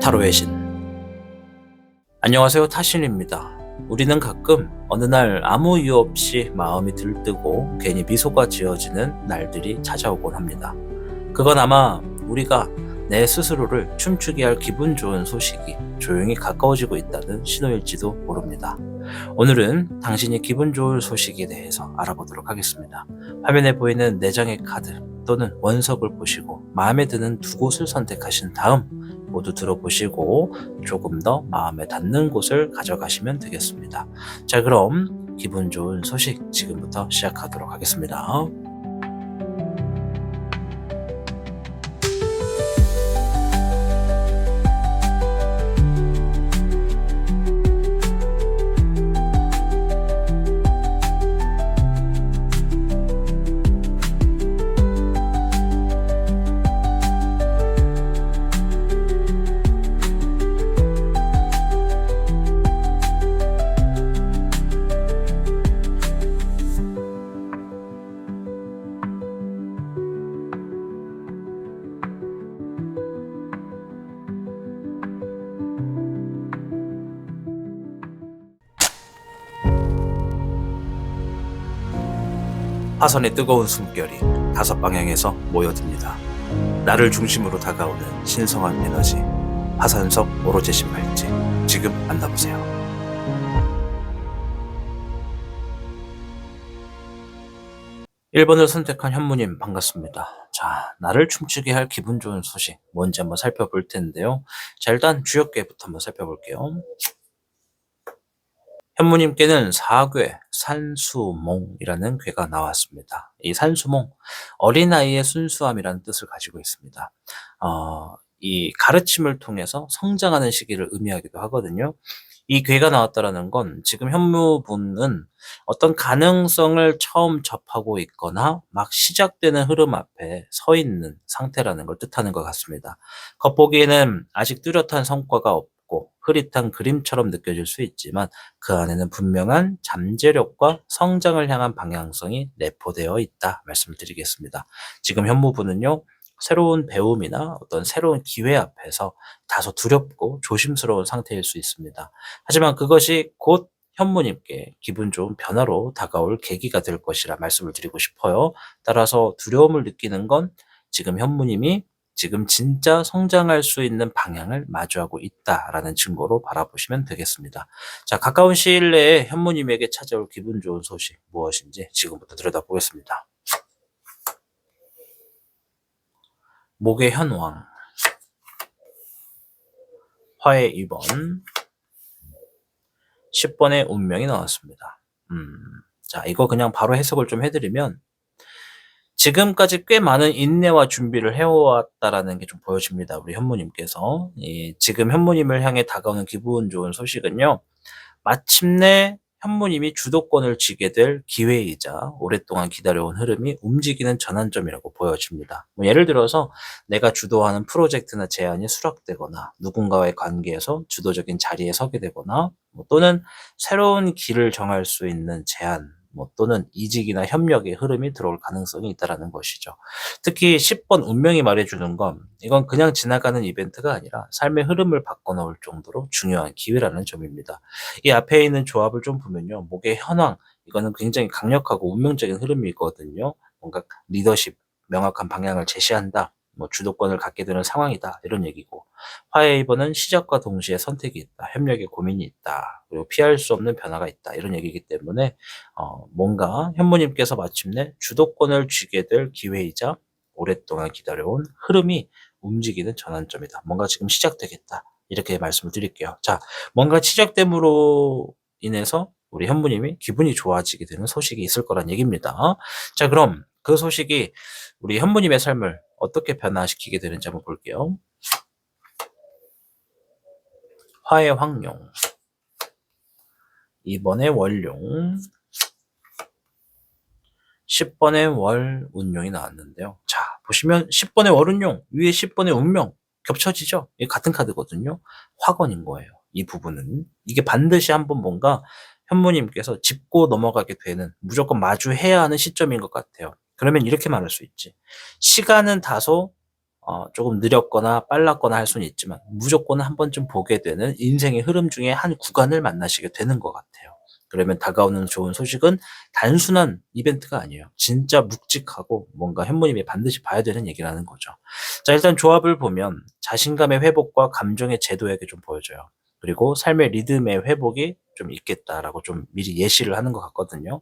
타로의 신. 안녕하세요, 타신입니다. 우리는 가끔 어느 날 아무 이유 없이 마음이 들뜨고 괜히 미소가 지어지는 날들이 찾아오곤 합니다. 그건 아마 우리가 내 스스로를 춤추게 할 기분 좋은 소식이 조용히 가까워지고 있다는 신호일지도 모릅니다. 오늘은 당신이 기분 좋을 소식에 대해서 알아보도록 하겠습니다. 화면에 보이는 4장의 카드 또는 원석을 보시고 마음에 드는 2곳을 선택하신 다음 모두 들어보시고 조금 더 마음에 닿는 곳을 가져가시면 되겠습니다. 자, 그럼 기분 좋은 소식 지금부터 시작하도록 하겠습니다. 화선의 뜨거운 숨결이 5방향에서 모여듭니다. 나를 중심으로 다가오는 신성한 에너지, 화산석 오로제 신발지, 지금 만나보세요. (1번을) 선택한 현무님 반갑습니다. 자, 나를 춤추게 할 기분 좋은 소식 뭔지 한번 살펴볼 텐데요. 자, 일단 주역계부터 한번 살펴볼게요. 현무님께는 4궤 산수몽이라는 궤가 나왔습니다. 이 산수몽, 어린아이의 순수함이라는 뜻을 가지고 있습니다. 이 가르침을 통해서 성장하는 시기를 의미하기도 하거든요. 이 궤가 나왔다라는 건 지금 현무분은 어떤 가능성을 처음 접하고 있거나 막 시작되는 흐름 앞에 서 있는 상태라는 걸 뜻하는 것 같습니다. 겉보기에는 아직 뚜렷한 성과가 없고 흐릿한 그림처럼 느껴질 수 있지만 그 안에는 분명한 잠재력과 성장을 향한 방향성이 내포되어 있다 말씀을 드리겠습니다. 지금 현무분은요, 새로운 배움이나 어떤 새로운 기회 앞에서 다소 두렵고 조심스러운 상태일 수 있습니다. 하지만 그것이 곧 현무님께 기분 좋은 변화로 다가올 계기가 될 것이라 말씀을 드리고 싶어요. 따라서 두려움을 느끼는 건 지금 현무님이 지금 진짜 성장할 수 있는 방향을 마주하고 있다라는 증거로 바라보시면 되겠습니다. 자, 가까운 시일 내에 현무님에게 찾아올 기분 좋은 소식 무엇인지 지금부터 들여다보겠습니다. 목의 현왕, 화의 2번, 10번의 운명이 나왔습니다. 자, 이거 그냥 바로 해석을 좀 해드리면 지금까지 꽤 많은 인내와 준비를 해왔다라는 게 좀 보여집니다. 우리 현무님께서. 지금 현무님을 향해 다가오는 기분 좋은 소식은요, 마침내 현무님이 주도권을 쥐게 될 기회이자 오랫동안 기다려온 흐름이 움직이는 전환점이라고 보여집니다. 예를 들어서 내가 주도하는 프로젝트나 제안이 수락되거나 누군가와의 관계에서 주도적인 자리에 서게 되거나 또는 새로운 길을 정할 수 있는 제안, 또는 이직이나 협력의 흐름이 들어올 가능성이 있다는 것이죠. 특히 10번 운명이 말해주는 건 이건 그냥 지나가는 이벤트가 아니라 삶의 흐름을 바꿔놓을 정도로 중요한 기회라는 점입니다. 이 앞에 있는 조합을 좀 보면요, 목의 현황, 이거는 굉장히 강력하고 운명적인 흐름이거든요. 뭔가 리더십, 명확한 방향을 제시한다, 주도권을 갖게 되는 상황이다, 이런 얘기고, 화의 2번은 시작과 동시에 선택이 있다, 협력에 고민이 있다, 그리고 피할 수 없는 변화가 있다, 이런 얘기이기 때문에 뭔가 현무님께서 마침내 주도권을 쥐게 될 기회이자 오랫동안 기다려온 흐름이 움직이는 전환점이다. 뭔가 지금 시작되겠다, 이렇게 말씀을 드릴게요. 자, 뭔가 시작됨으로 인해서 우리 현무님이 기분이 좋아지게 되는 소식이 있을 거란 얘기입니다. 자, 그럼 그 소식이 우리 현무님의 삶을 어떻게 변화시키게 되는지 한번 볼게요. 화의 황룡, 2번의 월룡, 10번의 월 운용이 나왔는데요. 자, 보시면 10번의 월 운용, 위에 10번의 운명 겹쳐지죠? 이게 같은 카드거든요. 화건인 거예요. 이 부분은. 이게 반드시 한번 뭔가 현무님께서 짚고 넘어가게 되는, 무조건 마주해야 하는 시점인 것 같아요. 그러면 이렇게 말할 수 있지. 시간은 다소 조금 느렸거나 빨랐거나 할 수는 있지만 무조건 한 번쯤 보게 되는 인생의 흐름 중에 한 구간을 만나시게 되는 것 같아요. 그러면 다가오는 좋은 소식은 단순한 이벤트가 아니에요. 진짜 묵직하고 뭔가 현모님이 반드시 봐야 되는 얘기라는 거죠. 자, 일단 조합을 보면 자신감의 회복과 감정의 제도에게 좀 보여져요. 그리고 삶의 리듬의 회복이 좀 있겠다라고 좀 미리 예시를 하는 것 같거든요.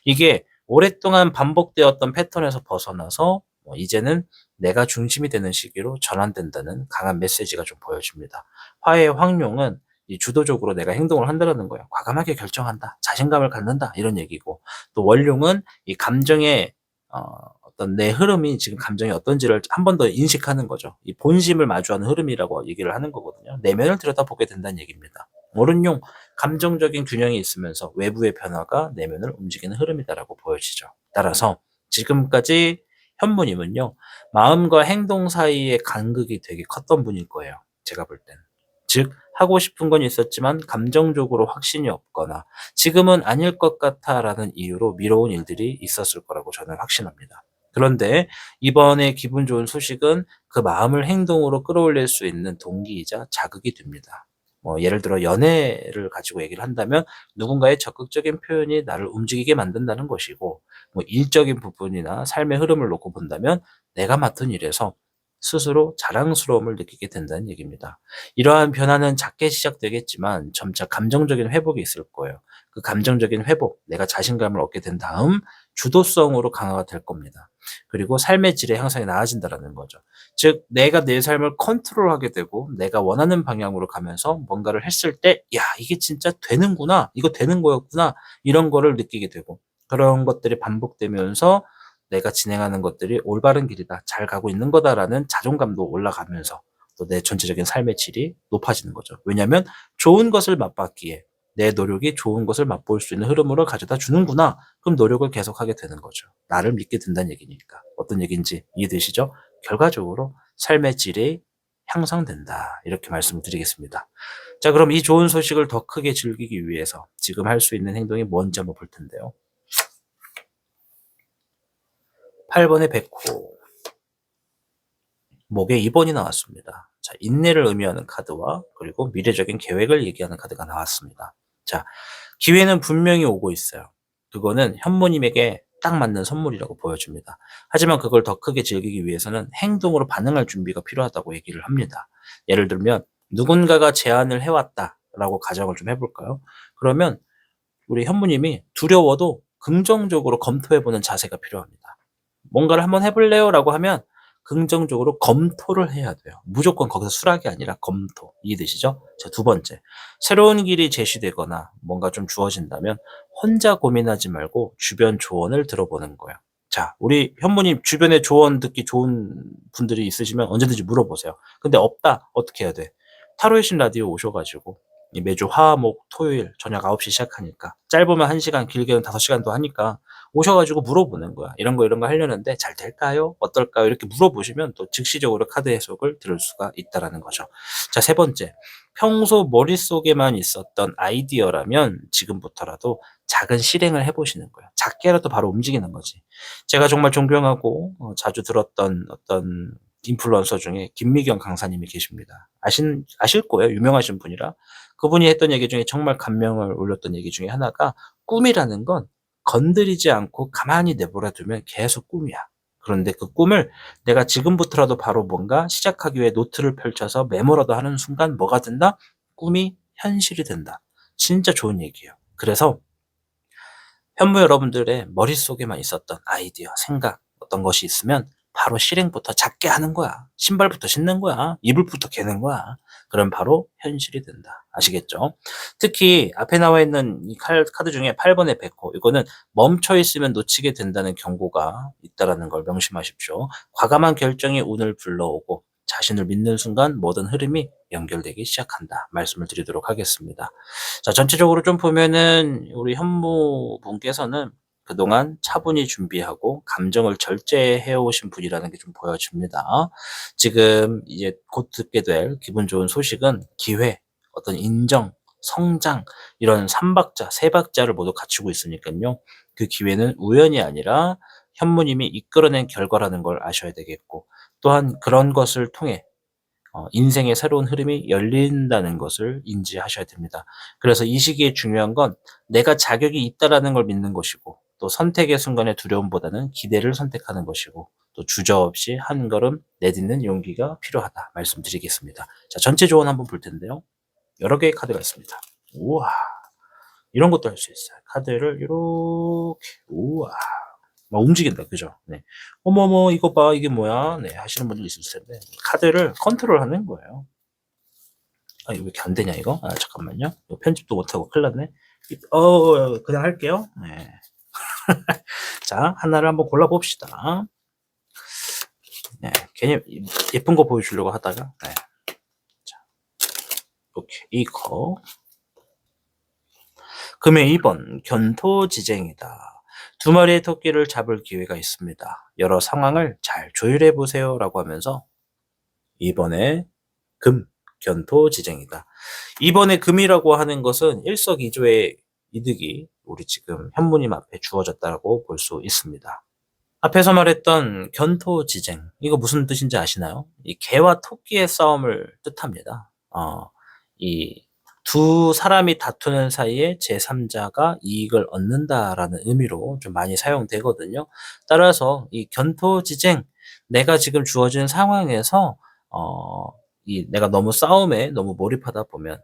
이게 오랫동안 반복되었던 패턴에서 벗어나서 이제는 내가 중심이 되는 시기로 전환된다는 강한 메시지가 좀 보여집니다. 화해의 황룡은 이 주도적으로 내가 행동을 한다는 거예요. 과감하게 결정한다. 자신감을 갖는다. 이런 얘기고, 또 원룡은 이 감정의 어떤 내 흐름이 지금 감정이 어떤지를 한 번 더 인식하는 거죠. 이 본심을 마주하는 흐름이라고 얘기를 하는 거거든요. 내면을 들여다보게 된다는 얘기입니다. 오른용, 감정적인 균형이 있으면서 외부의 변화가 내면을 움직이는 흐름이다라고 보여지죠. 따라서 지금까지 현무님은요, 마음과 행동 사이의 간극이 되게 컸던 분일 거예요. 제가 볼 땐. 즉, 하고 싶은 건 있었지만 감정적으로 확신이 없거나 지금은 아닐 것 같아라는 이유로 미뤄온 일들이 있었을 거라고 저는 확신합니다. 그런데 이번에 기분 좋은 소식은 그 마음을 행동으로 끌어올릴 수 있는 동기이자 자극이 됩니다. 예를 들어 연애를 가지고 얘기를 한다면 누군가의 적극적인 표현이 나를 움직이게 만든다는 것이고, 일적인 부분이나 삶의 흐름을 놓고 본다면 내가 맡은 일에서 스스로 자랑스러움을 느끼게 된다는 얘기입니다. 이러한 변화는 작게 시작되겠지만 점차 감정적인 회복이 있을 거예요. 그 감정적인 회복, 내가 자신감을 얻게 된 다음 주도성으로 강화가 될 겁니다. 그리고 삶의 질의 향상이 나아진다는 거죠. 즉, 내가 내 삶을 컨트롤하게 되고 내가 원하는 방향으로 가면서 뭔가를 했을 때, 야, 이게 진짜 되는구나, 이거 되는 거였구나, 이런 거를 느끼게 되고, 그런 것들이 반복되면서 내가 진행하는 것들이 올바른 길이다, 잘 가고 있는 거다라는 자존감도 올라가면서 또 내 전체적인 삶의 질이 높아지는 거죠. 왜냐하면 좋은 것을 맛봤기에 내 노력이 좋은 것을 맛볼 수 있는 흐름으로 가져다 주는구나. 그럼 노력을 계속하게 되는 거죠. 나를 믿게 된다는 얘기니까. 어떤 얘기인지 이해되시죠? 결과적으로 삶의 질이 향상된다. 이렇게 말씀을 드리겠습니다. 자, 그럼 이 좋은 소식을 더 크게 즐기기 위해서 지금 할 수 있는 행동이 뭔지 한번 볼 텐데요. 8번의 백호. 목에 2번이 나왔습니다. 자, 인내를 의미하는 카드와 그리고 미래적인 계획을 얘기하는 카드가 나왔습니다. 자, 기회는 분명히 오고 있어요. 그거는 현모님에게 딱 맞는 선물이라고 보여집니다. 하지만 그걸 더 크게 즐기기 위해서는 행동으로 반응할 준비가 필요하다고 얘기를 합니다. 예를 들면 누군가가 제안을 해왔다라고 가정을 좀 해볼까요? 그러면 우리 현모님이 두려워도 긍정적으로 검토해보는 자세가 필요합니다. 뭔가를 한번 해볼래요? 라고 하면 긍정적으로 검토를 해야 돼요. 무조건 거기서 수락이 아니라 검토. 이해되시죠? 자, 두 번째. 새로운 길이 제시되거나 뭔가 좀 주어진다면 혼자 고민하지 말고 주변 조언을 들어보는 거예요. 자, 우리 현모님 주변에 조언 듣기 좋은 분들이 있으시면 언제든지 물어보세요. 근데 없다? 어떻게 해야 돼? 타로의 신 라디오 오셔가지고 매주 화, 목, 토요일 저녁 9시 시작하니까 짧으면 1시간, 길게는 5시간도 하니까 오셔가지고 물어보는 거야. 이런 거 하려는데 잘 될까요? 어떨까요? 이렇게 물어보시면 또 즉시적으로 카드 해석을 들을 수가 있다라는 거죠. 자, 세 번째. 평소 머릿속에만 있었던 아이디어라면 지금부터라도 작은 실행을 해보시는 거예요. 작게라도 바로 움직이는 거지. 제가 정말 존경하고 자주 들었던 어떤 인플루언서 중에 김미경 강사님이 계십니다. 아실 거예요. 유명하신 분이라. 그분이 했던 얘기 중에 정말 감명을 울렸던 얘기 중에 하나가 꿈이라는 건 건드리지 않고 가만히 내버려 두면 계속 꿈이야. 그런데 그 꿈을 내가 지금부터라도 바로 뭔가 시작하기 위해 노트를 펼쳐서 메모라도 하는 순간 뭐가 된다? 꿈이 현실이 된다. 진짜 좋은 얘기예요. 그래서 현무 여러분들의 머릿속에만 있었던 아이디어, 생각, 어떤 것이 있으면 바로 실행부터 작게 하는 거야. 신발부터 신는 거야. 이불부터 개는 거야. 그럼 바로 현실이 된다. 아시겠죠? 특히 앞에 나와 있는 이 카드 중에 8번의 백호, 이거는 멈춰 있으면 놓치게 된다는 경고가 있다는 걸 명심하십시오. 과감한 결정이 운을 불러오고 자신을 믿는 순간 모든 흐름이 연결되기 시작한다. 말씀을 드리도록 하겠습니다. 자, 전체적으로 좀 보면은 우리 현무분께서는 그동안 차분히 준비하고 감정을 절제해 오신 분이라는 게 좀 보여집니다. 지금 이제 곧 듣게 될 기분 좋은 소식은 기회, 어떤 인정, 성장, 이런 3박자, 3박자를 모두 갖추고 있으니까요. 그 기회는 우연이 아니라 현무님이 이끌어낸 결과라는 걸 아셔야 되겠고, 또한 그런 것을 통해 인생의 새로운 흐름이 열린다는 것을 인지하셔야 됩니다. 그래서 이 시기에 중요한 건 내가 자격이 있다라는 걸 믿는 것이고, 또 선택의 순간의 두려움보다는 기대를 선택하는 것이고, 또 주저없이 한 걸음 내딛는 용기가 필요하다 말씀드리겠습니다. 자, 전체 조언 한번 볼 텐데요. 여러 개의 카드가 있습니다. 우와, 이런 것도 할 수 있어요. 카드를 이렇게, 우와, 막 움직인다, 그죠? 네. 어머머, 이거 봐, 이게 뭐야? 네, 하시는 분들 있을 텐데, 카드를 컨트롤하는 거예요. 아, 이거 왜 이렇게 안 되냐, 이거? 아, 잠깐만요. 이거 편집도 못하고 큰일 났네. 그냥 할게요. 네. 자, 하나를 한번 골라봅시다. 네, 괜히 예쁜 거 보여주려고 하다가, 네. 자, 오케이. 이거. 금의 2번, 견토지쟁이다. 두 마리의 토끼를 잡을 기회가 있습니다. 여러 상황을 잘 조율해 보세요. 라고 하면서 2번에 금, 견토지쟁이다. 2번에 금이라고 하는 것은 일석이조의 이득이 우리 지금 현무님 앞에 주어졌다고 볼 수 있습니다. 앞에서 말했던 견토지쟁, 이거 무슨 뜻인지 아시나요? 이 개와 토끼의 싸움을 뜻합니다. 이 두 사람이 다투는 사이에 제3자가 이익을 얻는다라는 의미로 좀 많이 사용되거든요. 따라서 이 견토지쟁, 내가 지금 주어진 상황에서 내가 너무 싸움에 너무 몰입하다 보면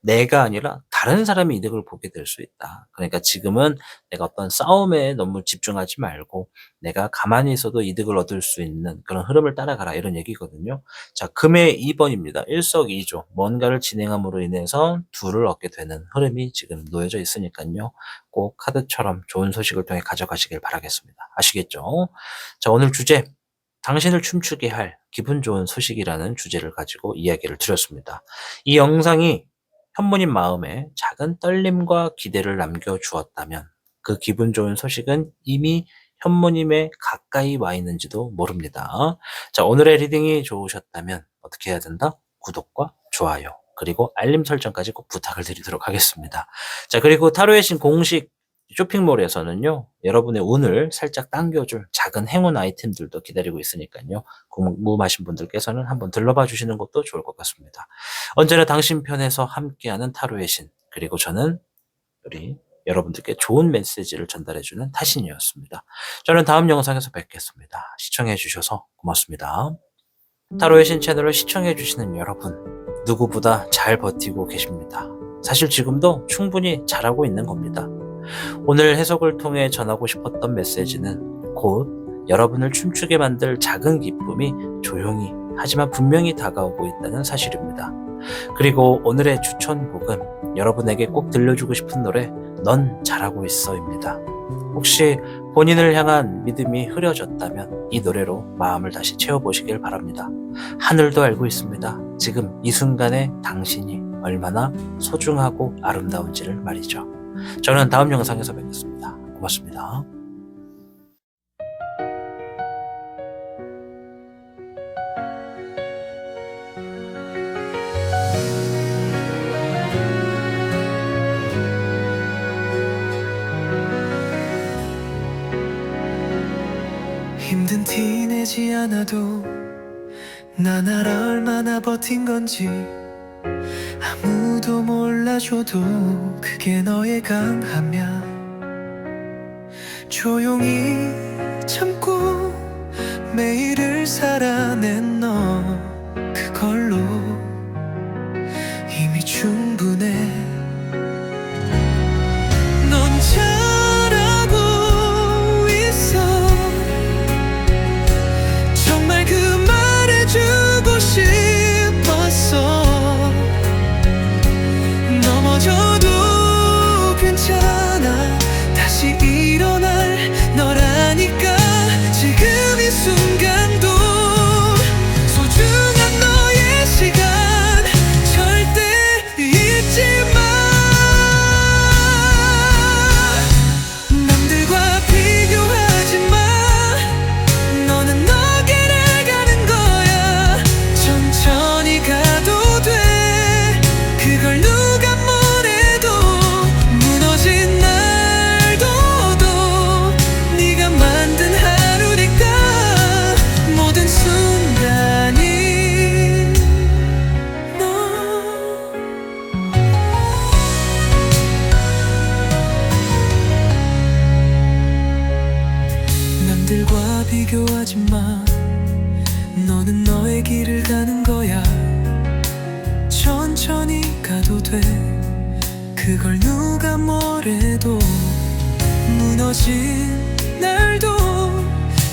내가 아니라 다른 사람이 이득을 보게 될 수 있다. 그러니까 지금은 내가 어떤 싸움에 너무 집중하지 말고 내가 가만히 있어도 이득을 얻을 수 있는 그런 흐름을 따라가라, 이런 얘기거든요. 자, 금의 2번입니다. 일석이조. 뭔가를 진행함으로 인해서 둘을 얻게 되는 흐름이 지금 놓여져 있으니까요. 꼭 카드처럼 좋은 소식을 통해 가져가시길 바라겠습니다. 아시겠죠? 자, 오늘 주제, 당신을 춤추게 할 기분 좋은 소식이라는 주제를 가지고 이야기를 드렸습니다. 이 영상이 현무님 마음에 작은 떨림과 기대를 남겨주었다면 그 기분 좋은 소식은 이미 현무님의 가까이 와 있는지도 모릅니다. 자, 오늘의 리딩이 좋으셨다면 어떻게 해야 된다? 구독과 좋아요, 그리고 알림 설정까지 꼭 부탁을 드리도록 하겠습니다. 자, 그리고 타로의 신 공식 쇼핑몰에서는요, 여러분의 운을 살짝 당겨줄 작은 행운 아이템들도 기다리고 있으니까요. 궁금하신 분들께서는 한번 들러봐 주시는 것도 좋을 것 같습니다. 언제나 당신 편에서 함께하는 타로의 신, 그리고 저는 우리 여러분들께 좋은 메시지를 전달해주는 타신이었습니다. 저는 다음 영상에서 뵙겠습니다. 시청해 주셔서 고맙습니다. 타로의 신 채널을 시청해 주시는 여러분, 누구보다 잘 버티고 계십니다. 사실 지금도 충분히 잘하고 있는 겁니다. 오늘 해석을 통해 전하고 싶었던 메시지는 곧 여러분을 춤추게 만들 작은 기쁨이 조용히 하지만 분명히 다가오고 있다는 사실입니다. 그리고 오늘의 추천곡은 여러분에게 꼭 들려주고 싶은 노래, 넌 잘하고 있어입니다. 혹시 본인을 향한 믿음이 흐려졌다면 이 노래로 마음을 다시 채워보시길 바랍니다. 하늘도 알고 있습니다. 지금 이 순간에 당신이 얼마나 소중하고 아름다운지를 말이죠. 저는 다음 영상에서 뵙겠습니다. 고맙습니다. 힘든 티 내지 않아도 난 알아 얼마나 버틴 건지. 아무도 몰라줘도 그게 너의 강함이야. 조용히 참고 매일을 살아낸 너, 그걸로 이미 충분해. 넌 잘하고 있어. 정말 그 말해주고 싶었어. 넘어져도 괜찮아. 다시 일어날 너라니까. 지금 이 순간도 남들과 비교하지 마. 너는 너의 길을 가는 거야. 천천히 가도 돼. 그걸 누가 뭐래도. 무너진 날도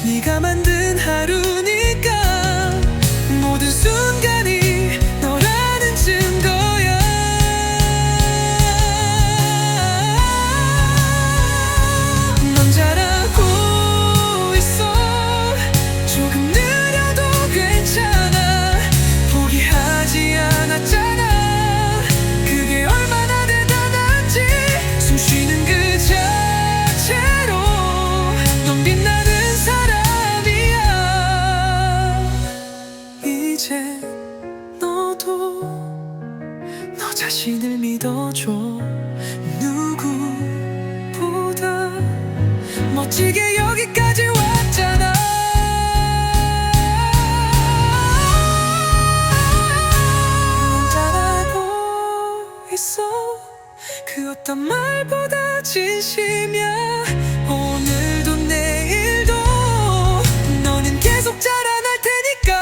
네가 만든 하루니까. 모든 순간이 너라는 증거야. 넌 잘하고 있어. 조금 느려도 괜찮아. 포기하지 않았잖아. 그게 얼마나 대단한지. 숨 쉬는 그 자체로 넌 빛나는 사람이야. 이제 너도 너 자신을 믿어줘. 누구보다 멋지게 여기까지 왔잖아. 넌 잘하고 있어. 그 어떤 말보다 진심이야. 오늘도 내일도 너는 계속 자라날 테니까.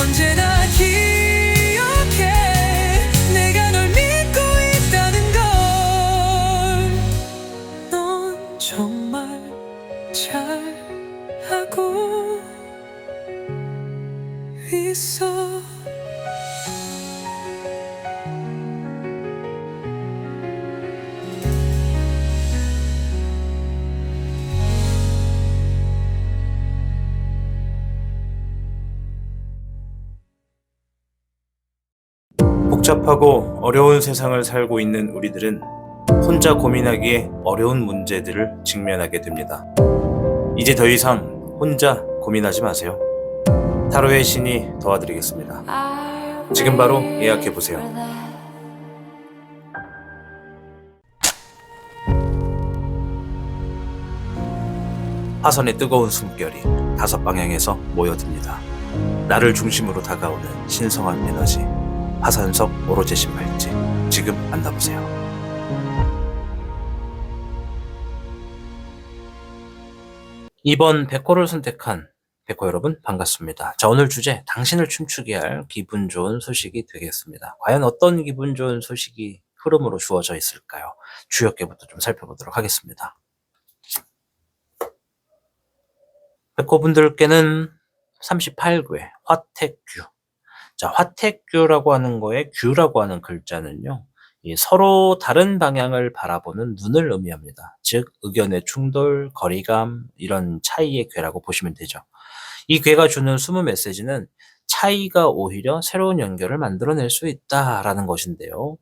언제나 기억해. 내가 널 믿고 있다는 걸. 넌 정말 잘하고 있어. 복잡하고 어려운 세상을 살고 있는 우리들은 혼자 고민하기에 어려운 문제들을 직면하게 됩니다. 이제 더 이상 혼자 고민하지 마세요. 타로의 신이 도와드리겠습니다. 지금 바로 예약해보세요. 화선의 뜨거운 숨결이 5방향에서 모여듭니다. 나를 중심으로 다가오는 신성한 에너지, 화산석 오로제 신발지, 지금 만나보세요. 이번 백호를 선택한 백호 여러분 반갑습니다. 자, 오늘 주제, 당신을 춤추게 할 기분 좋은 소식이 되겠습니다. 과연 어떤 기분 좋은 소식이 흐름으로 주어져 있을까요? 주역계부터 좀 살펴보도록 하겠습니다. 백호분들께는 38궤 화택규. 자, 화택규라고 하는 거에 규라고 하는 글자는요, 이 서로 다른 방향을 바라보는 눈을 의미합니다. 즉, 의견의 충돌, 거리감, 이런 차이의 궤라고 보시면 되죠. 이 궤가 주는 숨은 메시지는 차이가 오히려 새로운 연결을 만들어낼 수 있다라는 것인데요.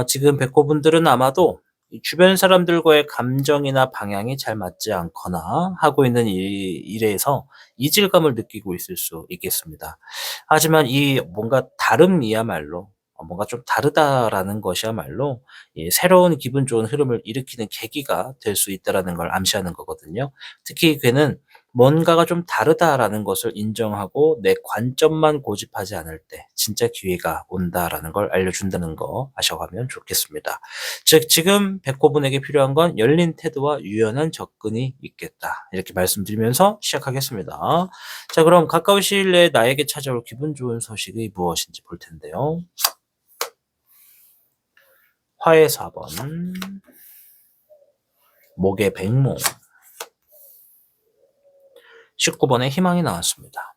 지금 백호분들은 아마도 이 주변 사람들과의 감정이나 방향이 잘 맞지 않거나 하고 있는 일에서 이질감을 느끼고 있을 수 있겠습니다. 하지만 이 뭔가 다름이야말로, 뭔가 좀 다르다라는 것이야말로 이 새로운 기분 좋은 흐름을 일으키는 계기가 될 수 있다라는 걸 암시하는 거거든요. 특히 이 괴는 뭔가가 좀 다르다라는 것을 인정하고 내 관점만 고집하지 않을 때 진짜 기회가 온다라는 걸 알려준다는 거 아셔가면 좋겠습니다. 즉, 지금 백호분에게 필요한 건 열린 태도와 유연한 접근이 있겠다, 이렇게 말씀드리면서 시작하겠습니다. 자, 그럼 가까운 시일 내에 나에게 찾아올 기분 좋은 소식이 무엇인지 볼 텐데요. 화의 4번, 목의 백모, 19번에 희망이 나왔습니다.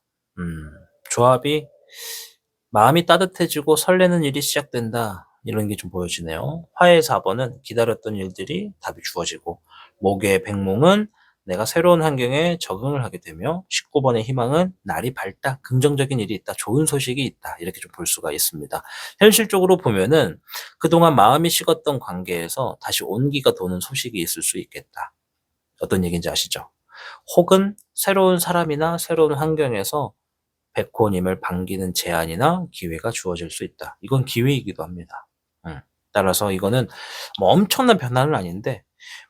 조합이 마음이 따뜻해지고 설레는 일이 시작된다, 이런 게 좀 보여지네요. 화의 4번은 기다렸던 일들이 답이 주어지고, 목의 백몽은 내가 새로운 환경에 적응을 하게 되며, 19번의 희망은 날이 밝다, 긍정적인 일이 있다, 좋은 소식이 있다, 이렇게 좀 볼 수가 있습니다. 현실적으로 보면은 그동안 마음이 식었던 관계에서 다시 온기가 도는 소식이 있을 수 있겠다. 어떤 얘기인지 아시죠? 혹은 새로운 사람이나 새로운 환경에서 백호님을 반기는 제안이나 기회가 주어질 수 있다. 이건 기회이기도 합니다. 따라서 이거는 뭐 엄청난 변화는 아닌데,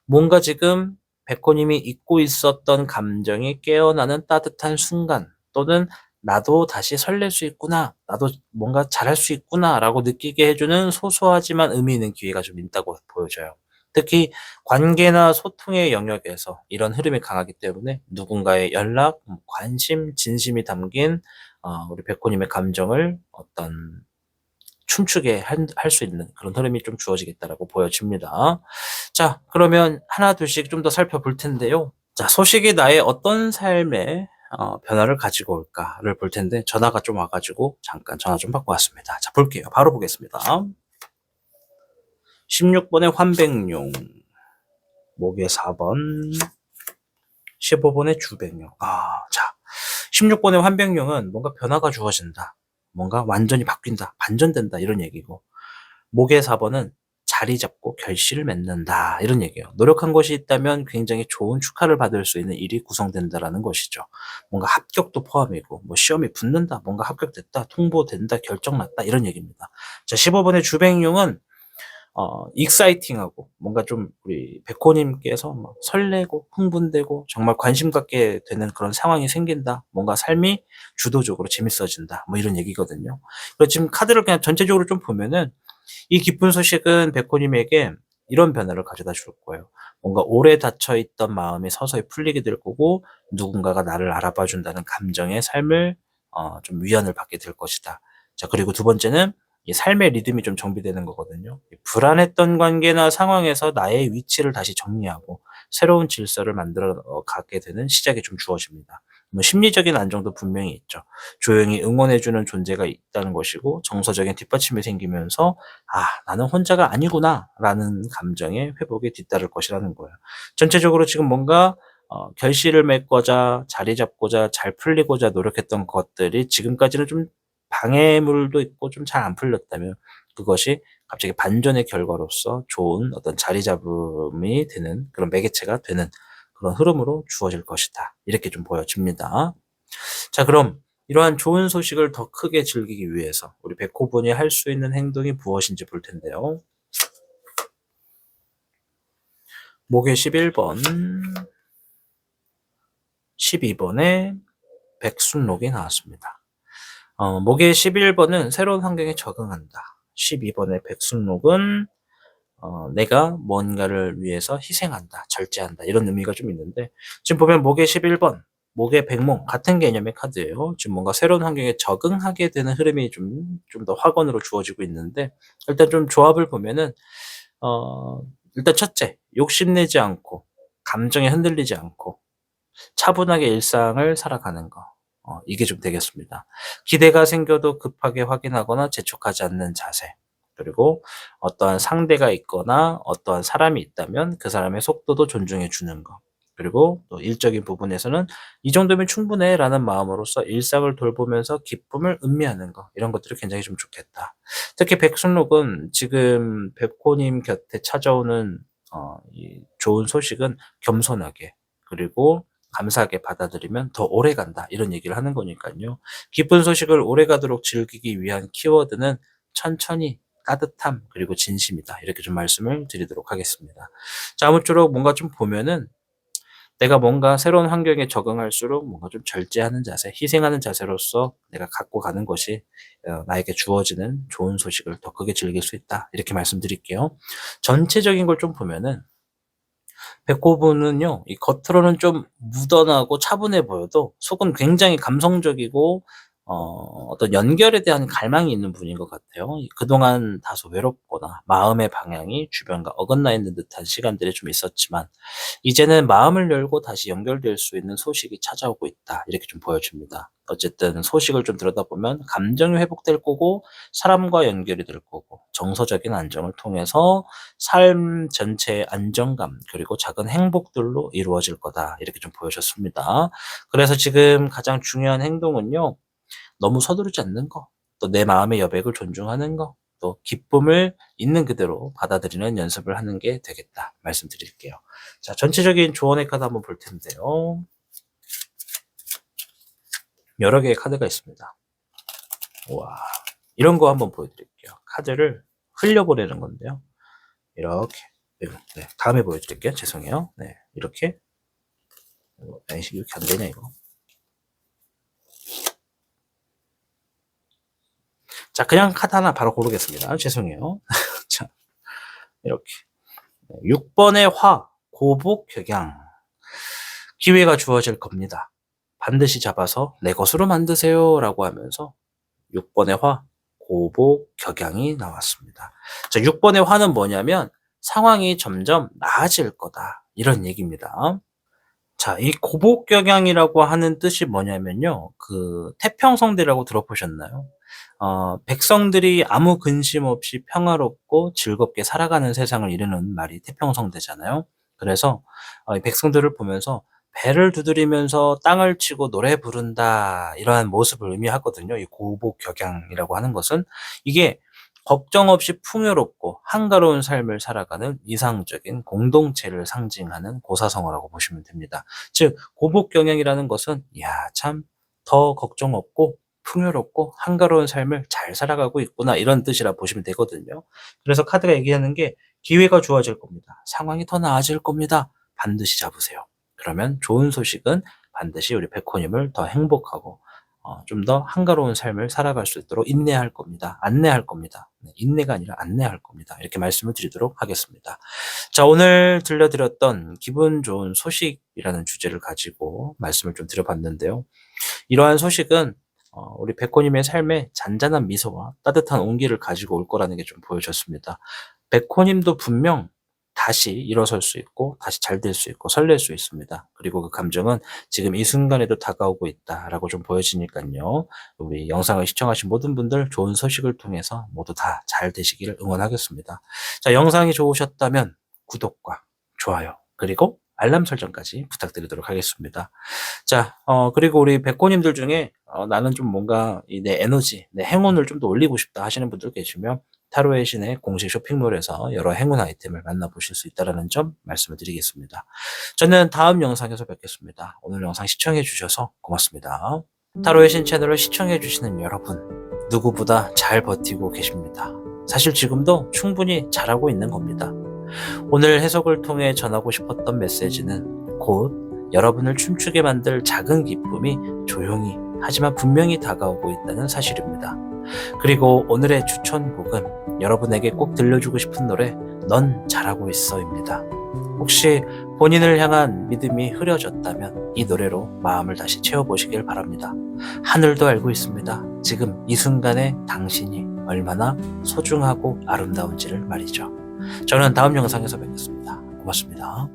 뭔가 지금 백호님이 잊고 있었던 감정이 깨어나는 따뜻한 순간, 또는 나도 다시 설렐 수 있구나, 나도 뭔가 잘할 수 있구나 라고 느끼게 해주는 소소하지만 의미 있는 기회가 좀 있다고 보여져요. 특히 관계나 소통의 영역에서 이런 흐름이 강하기 때문에 누군가의 연락, 관심, 진심이 담긴 우리 백호님의 감정을 어떤 춤추게 할 수 있는 그런 흐름이 좀 주어지겠다라고 보여집니다. 자, 그러면 하나 둘씩 좀 더 살펴볼 텐데요. 자, 소식이 나의 어떤 삶에 변화를 가지고 올까를 볼 텐데 전화가 좀 와가지고 잠깐 전화 좀 받고 왔습니다. 자, 볼게요. 바로 보겠습니다. 16번의 환백용, 목의 4번, 15번의 주백용. 자, 16번의 환백용은 뭔가 변화가 주어진다. 뭔가 완전히 바뀐다. 반전된다. 이런 얘기고, 목의 4번은 자리 잡고 결실을 맺는다. 이런 얘기예요. 노력한 것이 있다면 굉장히 좋은 축하를 받을 수 있는 일이 구성된다라는 것이죠. 뭔가 합격도 포함이고, 뭐 시험이 붙는다. 뭔가 합격됐다. 통보된다. 결정났다. 이런 얘기입니다. 자, 15번의 주백용은 익사이팅하고 뭔가 좀 우리 백호님께서 막 설레고 흥분되고 정말 관심 갖게 되는 그런 상황이 생긴다. 뭔가 삶이 주도적으로 재밌어진다. 뭐 이런 얘기거든요. 그래서 지금 카드를 그냥 전체적으로 좀 보면은 이 기쁜 소식은 백호님에게 이런 변화를 가져다 줄 거예요. 뭔가 오래 닫혀있던 마음이 서서히 풀리게 될 거고 누군가가 나를 알아봐 준다는 감정의 삶을 좀 위안을 받게 될 것이다. 자, 그리고 두 번째는 이 삶의 리듬이 좀 정비되는 거거든요. 불안했던 관계나 상황에서 나의 위치를 다시 정리하고 새로운 질서를 만들어 가게 되는 시작이 좀 주어집니다. 뭐 심리적인 안정도 분명히 있죠. 조용히 응원해주는 존재가 있다는 것이고 정서적인 뒷받침이 생기면서 나는 혼자가 아니구나 라는 감정의 회복에 뒤따를 것이라는 거예요. 전체적으로 지금 뭔가 결실을 맺고자 자리 잡고자 잘 풀리고자 노력했던 것들이 지금까지는 좀 방해물도 있고 좀 잘 안 풀렸다면 그것이 갑자기 반전의 결과로서 좋은 어떤 자리 잡음이 되는 그런 매개체가 되는 그런 흐름으로 주어질 것이다. 이렇게 좀 보여집니다. 자, 그럼 이러한 좋은 소식을 더 크게 즐기기 위해서 우리 백호분이 할 수 있는 행동이 무엇인지 볼 텐데요. 목의 11번, 12번에 백순록이 나왔습니다. 목의 11번은 새로운 환경에 적응한다. 12번의 백순록은 내가 뭔가를 위해서 희생한다, 절제한다 이런 의미가 좀 있는데 지금 보면 목의 11번, 목의 백몽 같은 개념의 카드예요. 지금 뭔가 새로운 환경에 적응하게 되는 흐름이 좀 더 확언으로 주어지고 있는데 일단 좀 조합을 보면은 일단 첫째, 욕심내지 않고 감정에 흔들리지 않고 차분하게 일상을 살아가는 거. 이게 좀 되겠습니다. 기대가 생겨도 급하게 확인하거나 재촉하지 않는 자세. 그리고 어떠한 상대가 있거나 어떠한 사람이 있다면 그 사람의 속도도 존중해 주는 거. 그리고 또 일적인 부분에서는 이 정도면 충분해 라는 마음으로써 일상을 돌보면서 기쁨을 음미하는 거. 이런 것들이 굉장히 좀 좋겠다. 특히 백순록은 지금 백호님 곁에 찾아오는 이 좋은 소식은 겸손하게 그리고 감사하게 받아들이면 더 오래 간다. 이런 얘기를 하는 거니까요. 기쁜 소식을 오래 가도록 즐기기 위한 키워드는 천천히, 따뜻함, 그리고 진심이다. 이렇게 좀 말씀을 드리도록 하겠습니다. 자, 아무쪼록 뭔가 좀 보면은 내가 뭔가 새로운 환경에 적응할수록 뭔가 좀 절제하는 자세, 희생하는 자세로서 내가 갖고 가는 것이 나에게 주어지는 좋은 소식을 더 크게 즐길 수 있다. 이렇게 말씀드릴게요. 전체적인 걸 좀 보면은 백호분은요, 이 겉으로는 좀 무던하고 차분해 보여도 속은 굉장히 감성적이고 어떤 연결에 대한 갈망이 있는 분인 것 같아요. 그동안 다소 외롭거나 마음의 방향이 주변과 어긋나 있는 듯한 시간들이 좀 있었지만 이제는 마음을 열고 다시 연결될 수 있는 소식이 찾아오고 있다. 이렇게 좀 보여집니다. 어쨌든 소식을 좀 들여다보면 감정이 회복될 거고 사람과 연결이 될 거고 정서적인 안정을 통해서 삶 전체의 안정감 그리고 작은 행복들로 이루어질 거다. 이렇게 좀 보여졌습니다. 그래서 지금 가장 중요한 행동은요. 너무 서두르지 않는 거, 또 내 마음의 여백을 존중하는 거, 또 기쁨을 있는 그대로 받아들이는 연습을 하는 게 되겠다 말씀드릴게요. 자, 전체적인 조언의 카드 한번 볼 텐데요. 여러 개의 카드가 있습니다. 와, 이런 거 한번 보여드릴게요. 카드를 흘려보내는 건데요. 이렇게. 네, 다음에 보여드릴게요. 죄송해요. 네, 이렇게. 이렇게 안 되냐, 이거. 자, 그냥 카드 하나 바로 고르겠습니다. 죄송해요. 자, 이렇게. 6번의 화, 고복격양. 기회가 주어질 겁니다. 반드시 잡아서 내 것으로 만드세요 라고 하면서 6번의 화, 고복격양이 나왔습니다. 자, 6번의 화는 뭐냐면 상황이 점점 나아질 거다, 이런 얘기입니다. 자, 이 고복격양이라고 하는 뜻이 뭐냐면요, 그 태평성대라고 들어보셨나요? 백성들이 아무 근심 없이 평화롭고 즐겁게 살아가는 세상을 이루는 말이 태평성대잖아요. 그래서 이 백성들을 보면서 배를 두드리면서 땅을 치고 노래 부른다, 이러한 모습을 의미하거든요. 이 고복격양이라고 하는 것은 이게 걱정 없이 풍요롭고 한가로운 삶을 살아가는 이상적인 공동체를 상징하는 고사성어라고 보시면 됩니다. 즉 고복경영이라는 것은 참 더 걱정 없고 풍요롭고 한가로운 삶을 잘 살아가고 있구나, 이런 뜻이라 보시면 되거든요. 그래서 카드가 얘기하는 게 기회가 주어질 겁니다. 상황이 더 나아질 겁니다. 반드시 잡으세요. 그러면 좋은 소식은 반드시 우리 백호님을 더 행복하고 좀 더 한가로운 삶을 살아갈 수 있도록 인내할 겁니다. 안내할 겁니다. 인내가 아니라 안내할 겁니다. 이렇게 말씀을 드리도록 하겠습니다. 자, 오늘 들려드렸던 기분 좋은 소식이라는 주제를 가지고 말씀을 좀 드려봤는데요. 이러한 소식은 우리 백호님의 삶에 잔잔한 미소와 따뜻한 온기를 가지고 올 거라는 게 좀 보여졌습니다. 백호님도 분명 다시 일어설 수 있고 다시 잘 될 수 있고 설렐 수 있습니다. 그리고 그 감정은 지금 이 순간에도 다가오고 있다라고 좀 보여지니까요. 우리 영상을 시청하신 모든 분들 좋은 소식을 통해서 모두 다 잘 되시기를 응원하겠습니다. 자, 영상이 좋으셨다면 구독과 좋아요 그리고 알람 설정까지 부탁드리도록 하겠습니다. 자, 그리고 우리 백호님들 중에 나는 좀 뭔가 내 에너지, 내 행운을 좀 더 올리고 싶다 하시는 분들 계시면 타로의 신의 공식 쇼핑몰에서 여러 행운 아이템을 만나보실 수 있다는 점 말씀을 드리겠습니다. 저는 다음 영상에서 뵙겠습니다. 오늘 영상 시청해 주셔서 고맙습니다. 타로의 신 채널을 시청해 주시는 여러분, 누구보다 잘 버티고 계십니다. 사실 지금도 충분히 잘하고 있는 겁니다. 오늘 해석을 통해 전하고 싶었던 메시지는 곧 여러분을 춤추게 만들 작은 기쁨이 조용히 하지만 분명히 다가오고 있다는 사실입니다. 그리고 오늘의 추천곡은 여러분에게 꼭 들려주고 싶은 노래 넌 잘하고 있어입니다. 혹시 본인을 향한 믿음이 흐려졌다면 이 노래로 마음을 다시 채워보시길 바랍니다. 하늘도 알고 있습니다. 지금 이 순간에 당신이 얼마나 소중하고 아름다운지를 말이죠. 저는 다음 영상에서 뵙겠습니다. 고맙습니다.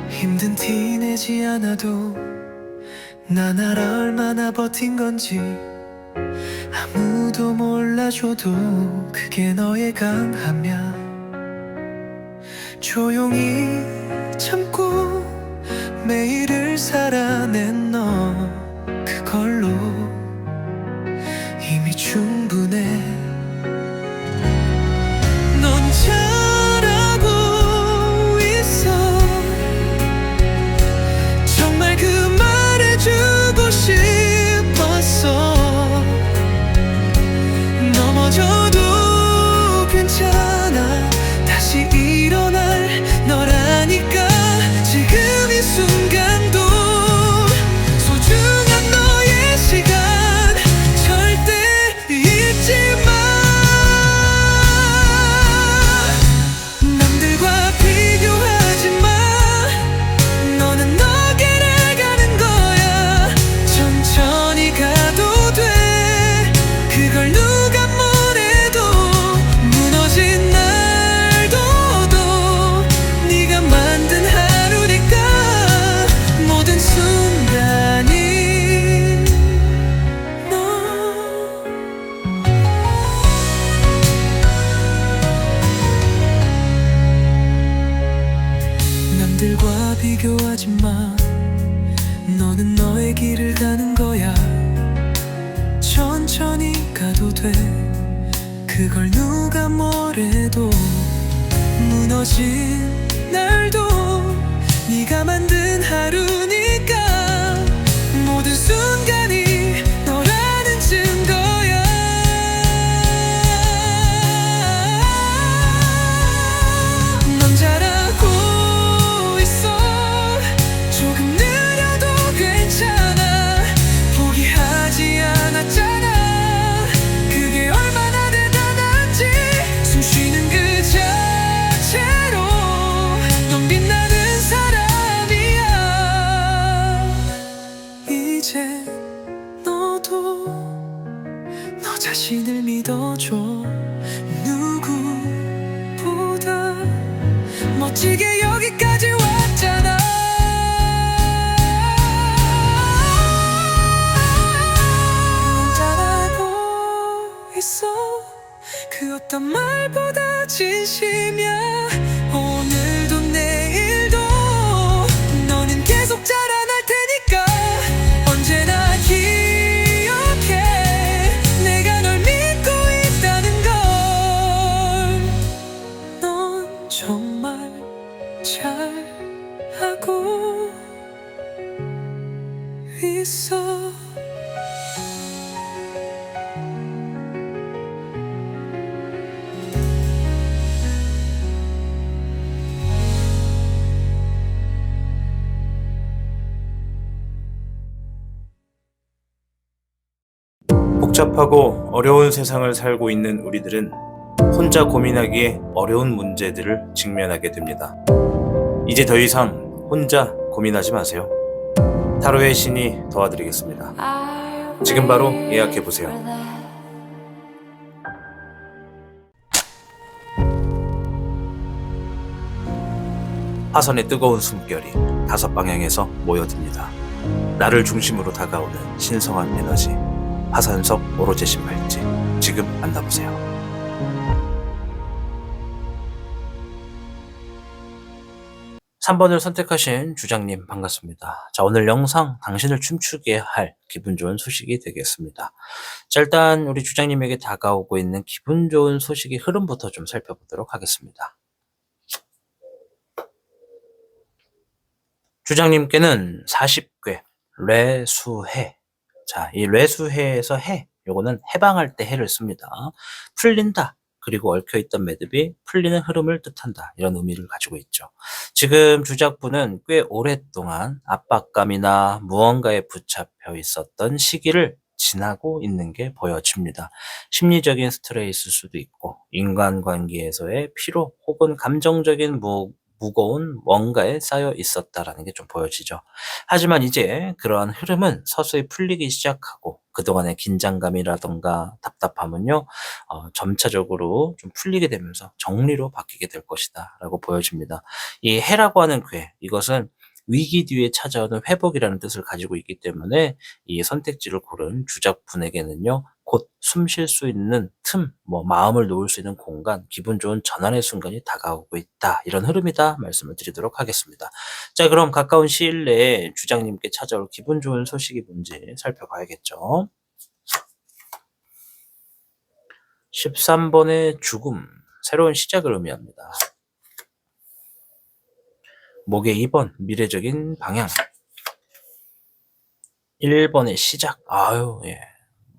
힘든 티 내지 않아도 난 알아 얼마나 버틴 건지. 아무도 몰라줘도 그게 너의 강함이야. 조용히 참고 매일을 살아낸 너, 그걸로 이미 충분해. 넌 잘하고 있어. 정말 그 말해주고 싶었어. 넘어져도 괜찮아. 다시 일어날 너라니까. 지금 이 순간도 소중한 너의 시간 절대 잊지 마. 남들과 비교하지 마. 너는 너 길을 가는 거야. 천천히 가도 돼. 그걸 누가 뭐래도 무너진 날도 네가 만든 하루니까. 모든 순간이 너. 남들과 비교하지 마. 너는 너의 길을 가는 거야. 천천히 가도 돼. 그걸 누가 뭐래도 무너진 날도 네가 만든 하루니까. 모든 순간이 너라는 증거야. 어떤 말보다 진심이야. 오늘도 내일도 너는 계속 자라날 테니까 언제나 기억해. 내가 널 믿고 있다는 걸. 넌 정말 잘하고 있어. 복잡하고 어려운 세상을 살고 있는 우리들은 혼자 고민하기에 어려운 문제들을 직면하게 됩니다. 이제 더 이상 혼자 고민하지 마세요. 타로의 신이 도와드리겠습니다. 지금 바로 예약해보세요. 화선의 뜨거운 숨결이 5방향에서 모여듭니다. 나를 중심으로 다가오는 신성한 에너지, 화산석 오로제 신발지, 지금 만나보세요. (3번을) 선택하신 주장님 반갑습니다. 자, 오늘 영상 당신을 춤추게 할 기분 좋은 소식이 되겠습니다. 자, 일단 우리 주장님에게 다가오고 있는 기분 좋은 소식의 흐름부터 좀 살펴보도록 하겠습니다. 주장님께는 40괴 뇌수해. 자, 이 뇌수해에서 해, 요거는 해방할 때 해를 씁니다. 풀린다, 그리고 얽혀있던 매듭이 풀리는 흐름을 뜻한다, 이런 의미를 가지고 있죠. 지금 주작분은 꽤 오랫동안 압박감이나 무언가에 붙잡혀 있었던 시기를 지나고 있는 게 보여집니다. 심리적인 스트레스일 수도 있고 인간관계에서의 피로 혹은 감정적인 무거운 뭔가에 쌓여 있었다라는 게 좀 보여지죠. 하지만 이제 그러한 흐름은 서서히 풀리기 시작하고 그동안의 긴장감이라던가 답답함은요, 점차적으로 좀 풀리게 되면서 정리로 바뀌게 될 것이다 라고 보여집니다. 이 해라고 하는 괴, 이것은 위기 뒤에 찾아오는 회복이라는 뜻을 가지고 있기 때문에 이 선택지를 고른 주작분에게는요, 곧 숨 쉴 수 있는 틈, 마음을 놓을 수 있는 공간, 기분 좋은 전환의 순간이 다가오고 있다, 이런 흐름이다 말씀을 드리도록 하겠습니다. 자, 그럼 가까운 시일 내에 주장님께 찾아올 기분 좋은 소식이 뭔지 살펴봐야겠죠. 13번의 죽음, 새로운 시작을 의미합니다. 목의 2번, 미래적인 방향. 1번의 시작, 예,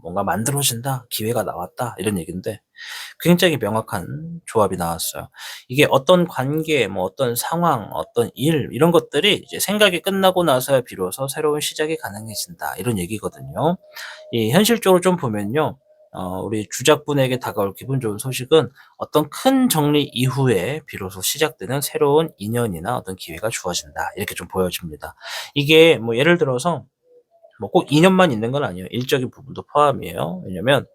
뭔가 만들어진다, 기회가 나왔다, 이런 얘기인데 굉장히 명확한 조합이 나왔어요. 이게 어떤 관계, 어떤 상황, 어떤 일, 이런 것들이 이제 생각이 끝나고 나서야 비로소 새로운 시작이 가능해진다, 이런 얘기거든요. 이 현실적으로 좀 보면요, 우리 주작분에게 다가올 기분 좋은 소식은 어떤 큰 정리 이후에 비로소 시작되는 새로운 인연이나 어떤 기회가 주어진다, 이렇게 좀 보여집니다. 이게 예를 들어서 꼭 2년만 있는 건 아니에요. 일적인 부분도 포함이에요. 왜냐면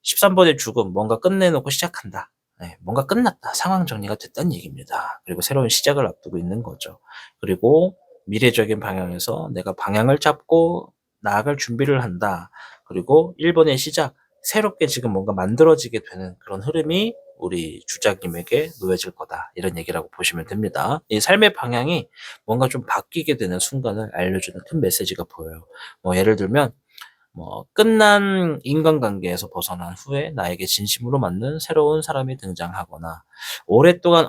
13번의 죽음, 뭔가 끝내놓고 시작한다. 네, 뭔가 끝났다, 상황 정리가 됐다는 얘기입니다. 그리고 새로운 시작을 앞두고 있는 거죠. 그리고 미래적인 방향에서 내가 방향을 잡고 나아갈 준비를 한다. 그리고 1번의 시작, 새롭게 지금 뭔가 만들어지게 되는 그런 흐름이 우리 주작님에게 놓여질 거다, 이런 얘기라고 보시면 됩니다. 이 삶의 방향이 뭔가 좀 바뀌게 되는 순간을 알려주는 큰 메시지가 보여요. 예를 들면 끝난 인간관계에서 벗어난 후에 나에게 진심으로 맞는 새로운 사람이 등장하거나, 오랫동안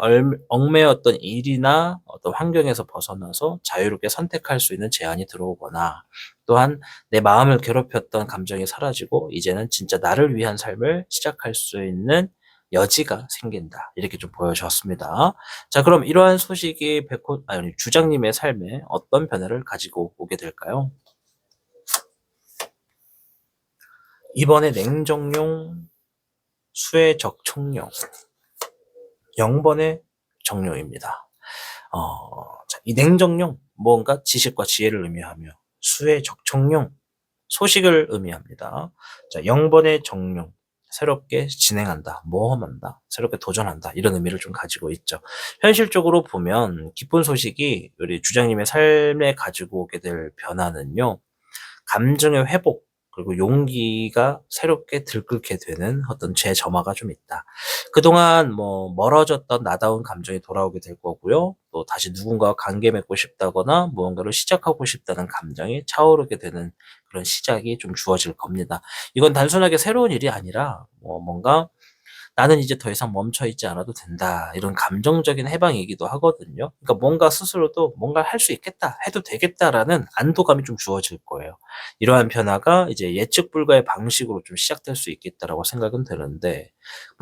얽매였던 일이나 어떤 환경에서 벗어나서 자유롭게 선택할 수 있는 제한이 들어오거나, 또한 내 마음을 괴롭혔던 감정이 사라지고 이제는 진짜 나를 위한 삶을 시작할 수 있는 여지가 생긴다, 이렇게 좀 보여줬습니다. 자, 그럼 이러한 소식이 주장님의 삶에 어떤 변화를 가지고 오게 될까요? 2번의 냉정용, 수의 적청용, 0번의 정용입니다. 자, 이 냉정용, 뭔가 지식과 지혜를 의미하며, 수의 적청용, 소식을 의미합니다. 자, 0번의 정용, 새롭게 진행한다, 모험한다, 새롭게 도전한다, 이런 의미를 좀 가지고 있죠. 현실적으로 보면 기쁜 소식이 우리 주장님의 삶에 가지고 오게 될 변화는요, 감정의 회복, 그리고 용기가 새롭게 들끓게 되는 어떤 재점화가 좀 있다. 그동안 뭐 멀어졌던 나다운 감정이 돌아오게 될 거고요. 또 다시 누군가와 관계 맺고 싶다거나 무언가를 시작하고 싶다는 감정이 차오르게 되는 그런 시작이 좀 주어질 겁니다. 이건 단순하게 새로운 일이 아니라 뭔가 '나는 이제 더 이상 멈춰 있지 않아도 된다.' 이런 감정적인 해방이기도 하거든요. 그러니까 뭔가 스스로도 '뭔가를 할 수 있겠다. 해도 되겠다.'라는 안도감이 좀 주어질 거예요. 이러한 변화가 이제 예측 불가의 방식으로 좀 시작될 수 있겠다라고 생각은 드는데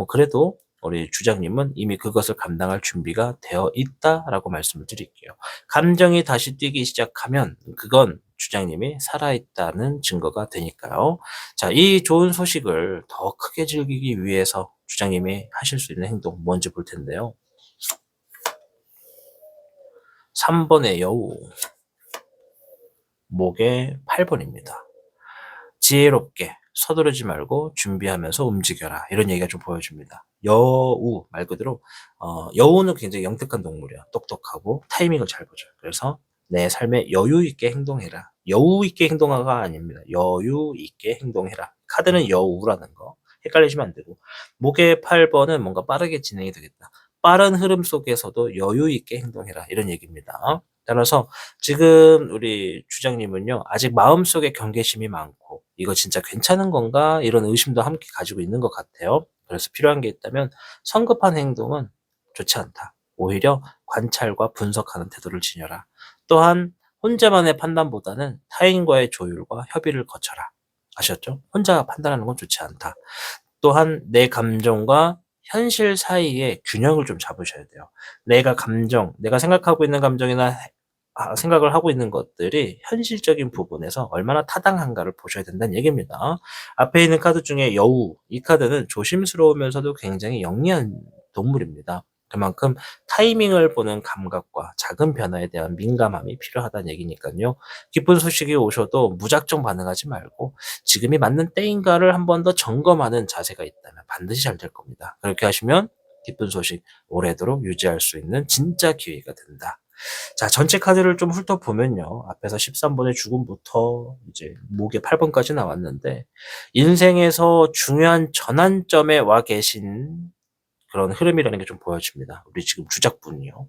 그래도 우리 주장님은 이미 그것을 감당할 준비가 되어 있다라고 말씀을 드릴게요. 감정이 다시 뛰기 시작하면 그건 주장님이 살아있다는 증거가 되니까요. 자, 이 좋은 소식을 더 크게 즐기기 위해서 주장님이 하실 수 있는 행동 뭔지 볼 텐데요. 3번의 여우, 목의 8번입니다. 지혜롭게 서두르지 말고 준비하면서 움직여라. 이런 얘기가 좀 보여줍니다. 여우 말 그대로 여우는 굉장히 영특한 동물이야. 똑똑하고 타이밍을 잘 보죠. 그래서 내 삶에 여유 있게 행동해라. 여우 있게 행동하가 아닙니다. 여유 있게 행동해라. 카드는 여우라는 거. 헷갈리시면 안 되고. 목의 8번은 뭔가 빠르게 진행이 되겠다. 빠른 흐름 속에서도 여유 있게 행동해라. 이런 얘기입니다. 따라서 지금 우리 주장님은요, 아직 마음속에 경계심이 많고, 이거 진짜 괜찮은 건가? 이런 의심도 함께 가지고 있는 것 같아요. 그래서 필요한 게 있다면, 성급한 행동은 좋지 않다. 오히려 관찰과 분석하는 태도를 지녀라. 또한, 혼자만의 판단보다는 타인과의 조율과 협의를 거쳐라. 아셨죠? 혼자 판단하는 건 좋지 않다. 또한, 내 감정과 현실 사이에 균형을 좀 잡으셔야 돼요. 내가 생각하고 있는 감정이나 생각을 하고 있는 것들이 현실적인 부분에서 얼마나 타당한가를 보셔야 된다는 얘기입니다. 앞에 있는 카드 중에 여우, 이 카드는 조심스러우면서도 굉장히 영리한 동물입니다. 그만큼 타이밍을 보는 감각과 작은 변화에 대한 민감함이 필요하다는 얘기니까요. 기쁜 소식이 오셔도 무작정 반응하지 말고 지금이 맞는 때인가를 한 번 더 점검하는 자세가 있다면 반드시 잘 될 겁니다. 그렇게 하시면 기쁜 소식 오래도록 유지할 수 있는 진짜 기회가 된다. 자, 전체 카드를 좀 훑어보면요. 앞에서 13번의 죽음부터 이제 목의 8번까지 나왔는데, 인생에서 중요한 전환점에 와 계신 그런 흐름이라는 게 좀 보여집니다. 우리 지금 주작분이요.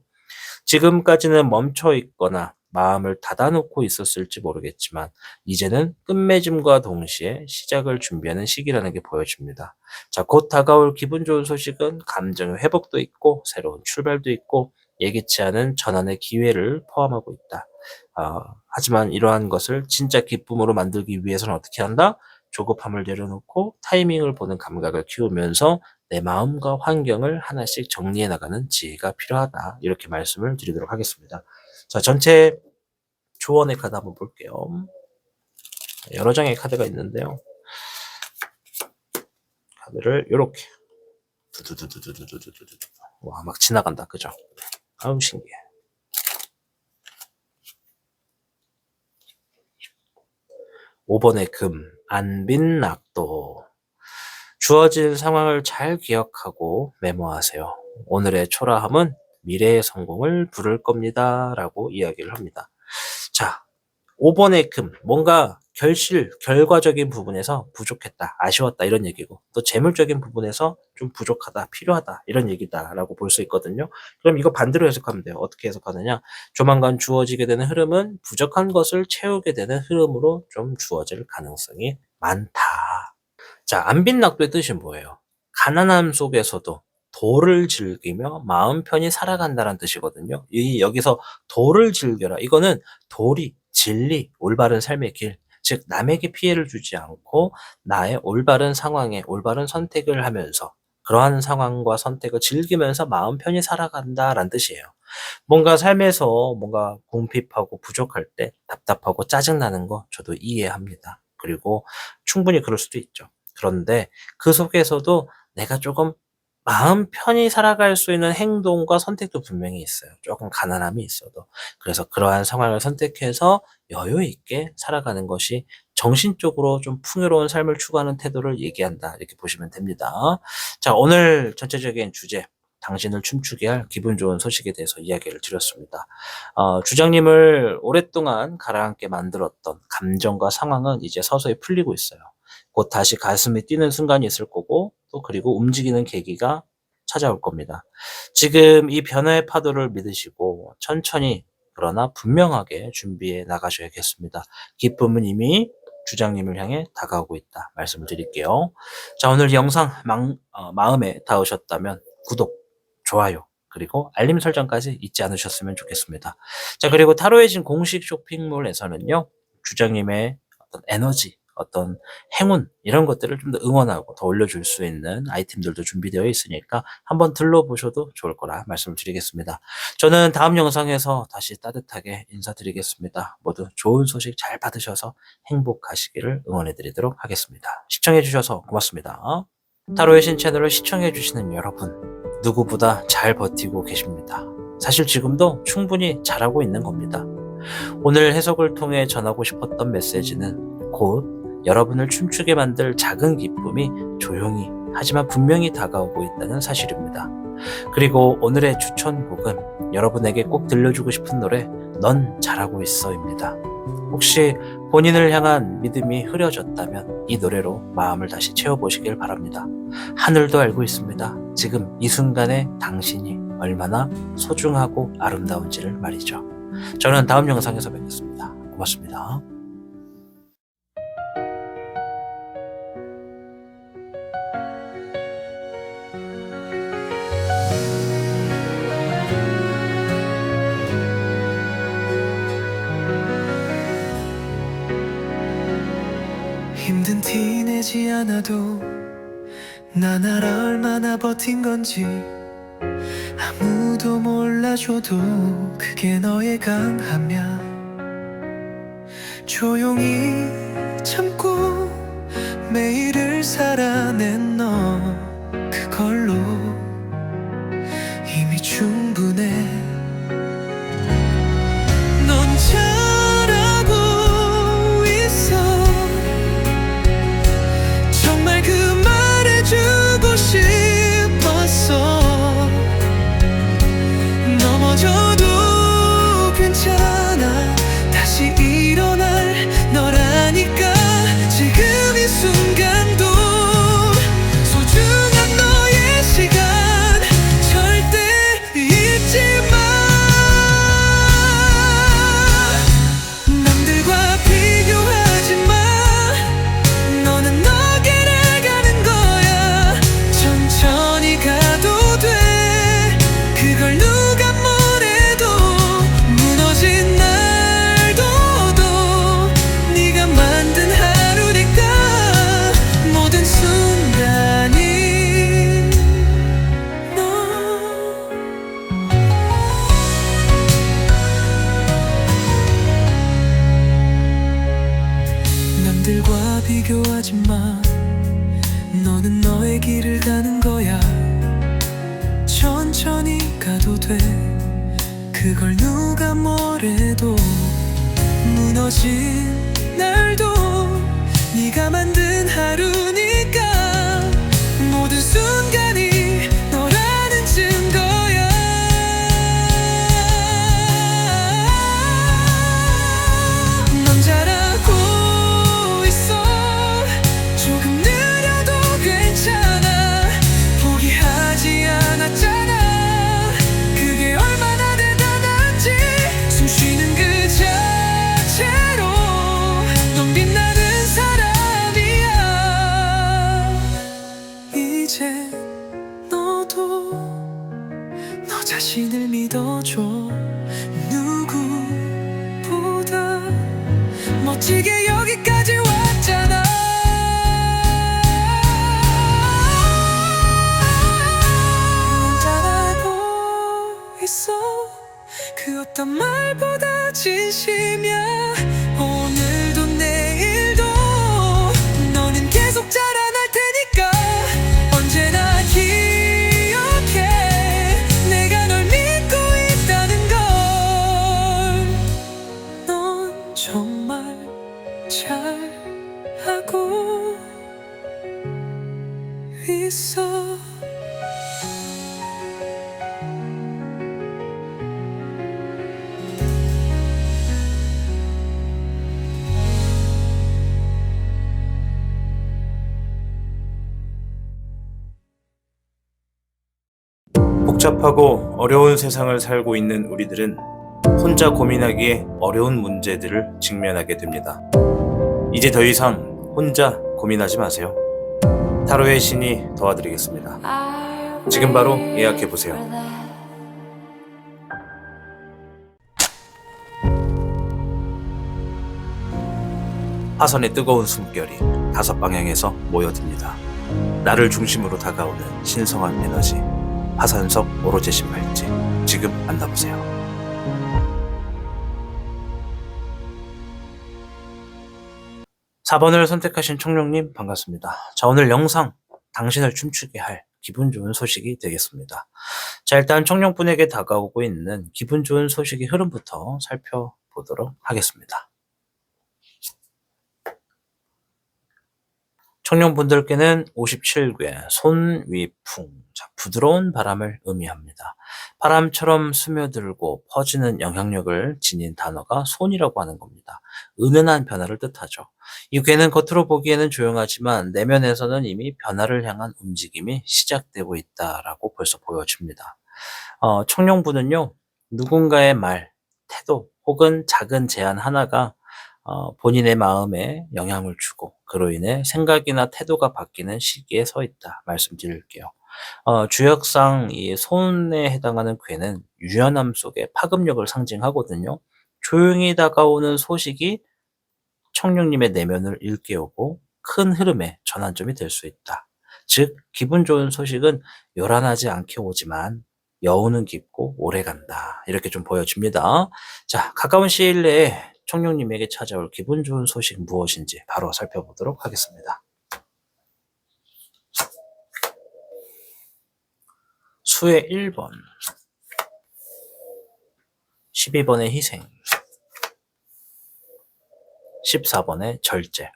지금까지는 멈춰 있거나 마음을 닫아놓고 있었을지 모르겠지만, 이제는 끝맺음과 동시에 시작을 준비하는 시기라는 게 보여집니다. 자, 곧 다가올 기분 좋은 소식은 감정의 회복도 있고, 새로운 출발도 있고, 예기치 않은 전환의 기회를 포함하고 있다. 하지만 이러한 것을 진짜 기쁨으로 만들기 위해서는 어떻게 한다? 조급함을 내려놓고 타이밍을 보는 감각을 키우면서 내 마음과 환경을 하나씩 정리해 나가는 지혜가 필요하다. 이렇게 말씀을 드리도록 하겠습니다. 자, 전체 조언의 카드 한번 볼게요. 여러 장의 카드가 있는데요. 카드를 이렇게 두두두두두두두두두. 와, 막 지나간다. 그죠? 아우, 신기해. 5번의 금, 안빈낙도. 주어진 상황을 잘 기억하고 메모하세요. 오늘의 초라함은 미래의 성공을 부를 겁니다. 라고 이야기를 합니다. 자, 5번의 금, 뭔가 결과적인 부분에서 부족했다, 아쉬웠다 이런 얘기고, 또 재물적인 부분에서 좀 부족하다, 필요하다 이런 얘기다라고 볼 수 있거든요. 그럼 이거 반대로 해석하면 돼요. 어떻게 해석하느냐? 조만간 주어지게 되는 흐름은 부족한 것을 채우게 되는 흐름으로 좀 주어질 가능성이 많다. 자, 안빈낙도의 뜻이 뭐예요? 가난함 속에서도 도를 즐기며 마음 편히 살아간다는 뜻이거든요. 여기서 도를 즐겨라. 이거는 도리, 진리, 올바른 삶의 길, 즉 남에게 피해를 주지 않고 나의 올바른 상황에 올바른 선택을 하면서 그러한 상황과 선택을 즐기면서 마음 편히 살아간다라는 뜻이에요. 뭔가 삶에서 뭔가 궁핍하고 부족할 때 답답하고 짜증나는 거 저도 이해합니다. 그리고 충분히 그럴 수도 있죠. 그런데 그 속에서도 내가 조금 마음 편히 살아갈 수 있는 행동과 선택도 분명히 있어요. 조금 가난함이 있어도. 그래서 그러한 상황을 선택해서 여유 있게 살아가는 것이 정신적으로 좀 풍요로운 삶을 추구하는 태도를 얘기한다. 이렇게 보시면 됩니다. 자, 오늘 전체적인 주제. 당신을 춤추게 할 기분 좋은 소식에 대해서 이야기를 드렸습니다. 주장님을 오랫동안 가라앉게 만들었던 감정과 상황은 이제 서서히 풀리고 있어요. 곧 다시 가슴이 뛰는 순간이 있을 거고, 또 그리고 움직이는 계기가 찾아올 겁니다. 지금 이 변화의 파도를 믿으시고 천천히 그러나 분명하게 준비해 나가셔야겠습니다. 기쁨은 이미 주장님을 향해 다가오고 있다 말씀을 드릴게요. 자, 오늘 영상 마음에 닿으셨다면 구독, 좋아요, 그리고 알림 설정까지 잊지 않으셨으면 좋겠습니다. 자, 그리고 타로의 신 공식 쇼핑몰에서는요, 주장님의 어떤 에너지, 어떤 행운 이런 것들을 좀 더 응원하고 더 올려줄 수 있는 아이템들도 준비되어 있으니까 한번 들러보셔도 좋을 거라 말씀을 드리겠습니다. 저는 다음 영상에서 다시 따뜻하게 인사드리겠습니다. 모두 좋은 소식 잘 받으셔서 행복하시기를 응원해 드리도록 하겠습니다. 시청해 주셔서 고맙습니다. 타로의 신 채널을 시청해 주시는 여러분, 누구보다 잘 버티고 계십니다. 사실 지금도 충분히 잘하고 있는 겁니다. 오늘 해석을 통해 전하고 싶었던 메시지는 곧 여러분을 춤추게 만들 작은 기쁨이 조용히 하지만 분명히 다가오고 있다는 사실입니다. 그리고 오늘의 추천곡은 여러분에게 꼭 들려주고 싶은 노래 넌 잘하고 있어입니다. 혹시 본인을 향한 믿음이 흐려졌다면 이 노래로 마음을 다시 채워보시길 바랍니다. 하늘도 알고 있습니다. 지금 이 순간에 당신이 얼마나 소중하고 아름다운지를 말이죠. 저는 다음 영상에서 뵙겠습니다. 고맙습니다. 힘든 티 내지 않아도 난 알아 얼마나 버틴 건지. 아무도 몰라줘도 그게 너의 강함이야. 조용히 참고 매일을 살아낸 너, 그걸로 이미 충분해. 넌 잘하고 있어. 정말 그 말해주고 싶었어. 넘어져도 괜찮아. 다시 일어날 너라니까. 지금 이 순간도 소중한 너의 시간 절대 잊지 마. 남들과 비교하지 마. 너는 너 길을 가는 거야. 천천히 가도 돼. 그걸 누가 뭐래도 무너진 날도 네가 만든 하루니까. 모든 순간이 너. 남들과 비교하지 마. 너는 너의 길을 가는 거야. 천천히 가도 돼. 그걸 누가 뭐래도 무너진 날도 네가 만든 하루니까. 모든 순간이 너라는 증거야. 넌 잘하고 있어. 조금 느려도 괜찮아. 포기하지 않았잖아. 그게 얼마나 대단한지. 숨 쉬는 그 자체로 넌 빛나는 사람이야. 이제 너도 너 자신을 믿어줘. 누구보다 멋지게 여기까지 왔잖아. 넌 잘알고 있어. 그 어떤 말보다 진심이야. 오늘도 내일도 너는 계속 자라날 테니까. 언제나 기억해. 내가 널 믿고 있다는 걸. 넌 정말 잘하고 있어. 복잡하고 어려운 세상을 살고 있는 우리들은 혼자 고민하기에 어려운 문제들을 직면하게 됩니다. 이제 더 이상 혼자 고민하지 마세요. 타로의 신이 도와드리겠습니다. 지금 바로 예약해보세요. 화선의 뜨거운 숨결이 5방향에서 모여듭니다. 나를 중심으로 다가오는 신성한 에너지, 화산석 오로제 신발찌, 지금 만나보세요. (4번을) 선택하신 청룡님 반갑습니다. 자, 오늘 영상 당신을 춤추게 할 기분 좋은 소식이 되겠습니다. 자, 일단 청룡분에게 다가오고 있는 기분 좋은 소식의 흐름부터 살펴보도록 하겠습니다. 청룡분들께는 57괴 손위풍, 자, 부드러운 바람을 의미합니다. 바람처럼 스며들고 퍼지는 영향력을 지닌 단어가 손이라고 하는 겁니다. 은은한 변화를 뜻하죠. 이 괴는 겉으로 보기에는 조용하지만 내면에서는 이미 변화를 향한 움직임이 시작되고 있다라고 벌써 보여집니다. 청룡분은요, 누군가의 말, 태도 혹은 작은 제안 하나가 본인의 마음에 영향을 주고 그로 인해 생각이나 태도가 바뀌는 시기에 서 있다 말씀드릴게요. 주역상 이 손에 해당하는 괴는 유연함 속에 파급력을 상징하거든요. 조용히 다가오는 소식이 청룡님의 내면을 일깨우고 큰 흐름의 전환점이 될 수 있다. 즉, 기분 좋은 소식은 요란하지 않게 오지만 여운은 깊고 오래간다. 이렇게 좀 보여집니다. 자, 가까운 시일 내에 청룡님에게 찾아올 기분 좋은 소식 무엇인지 바로 살펴보도록 하겠습니다. 수의 1번, 12번의 희생, 14번의 절제.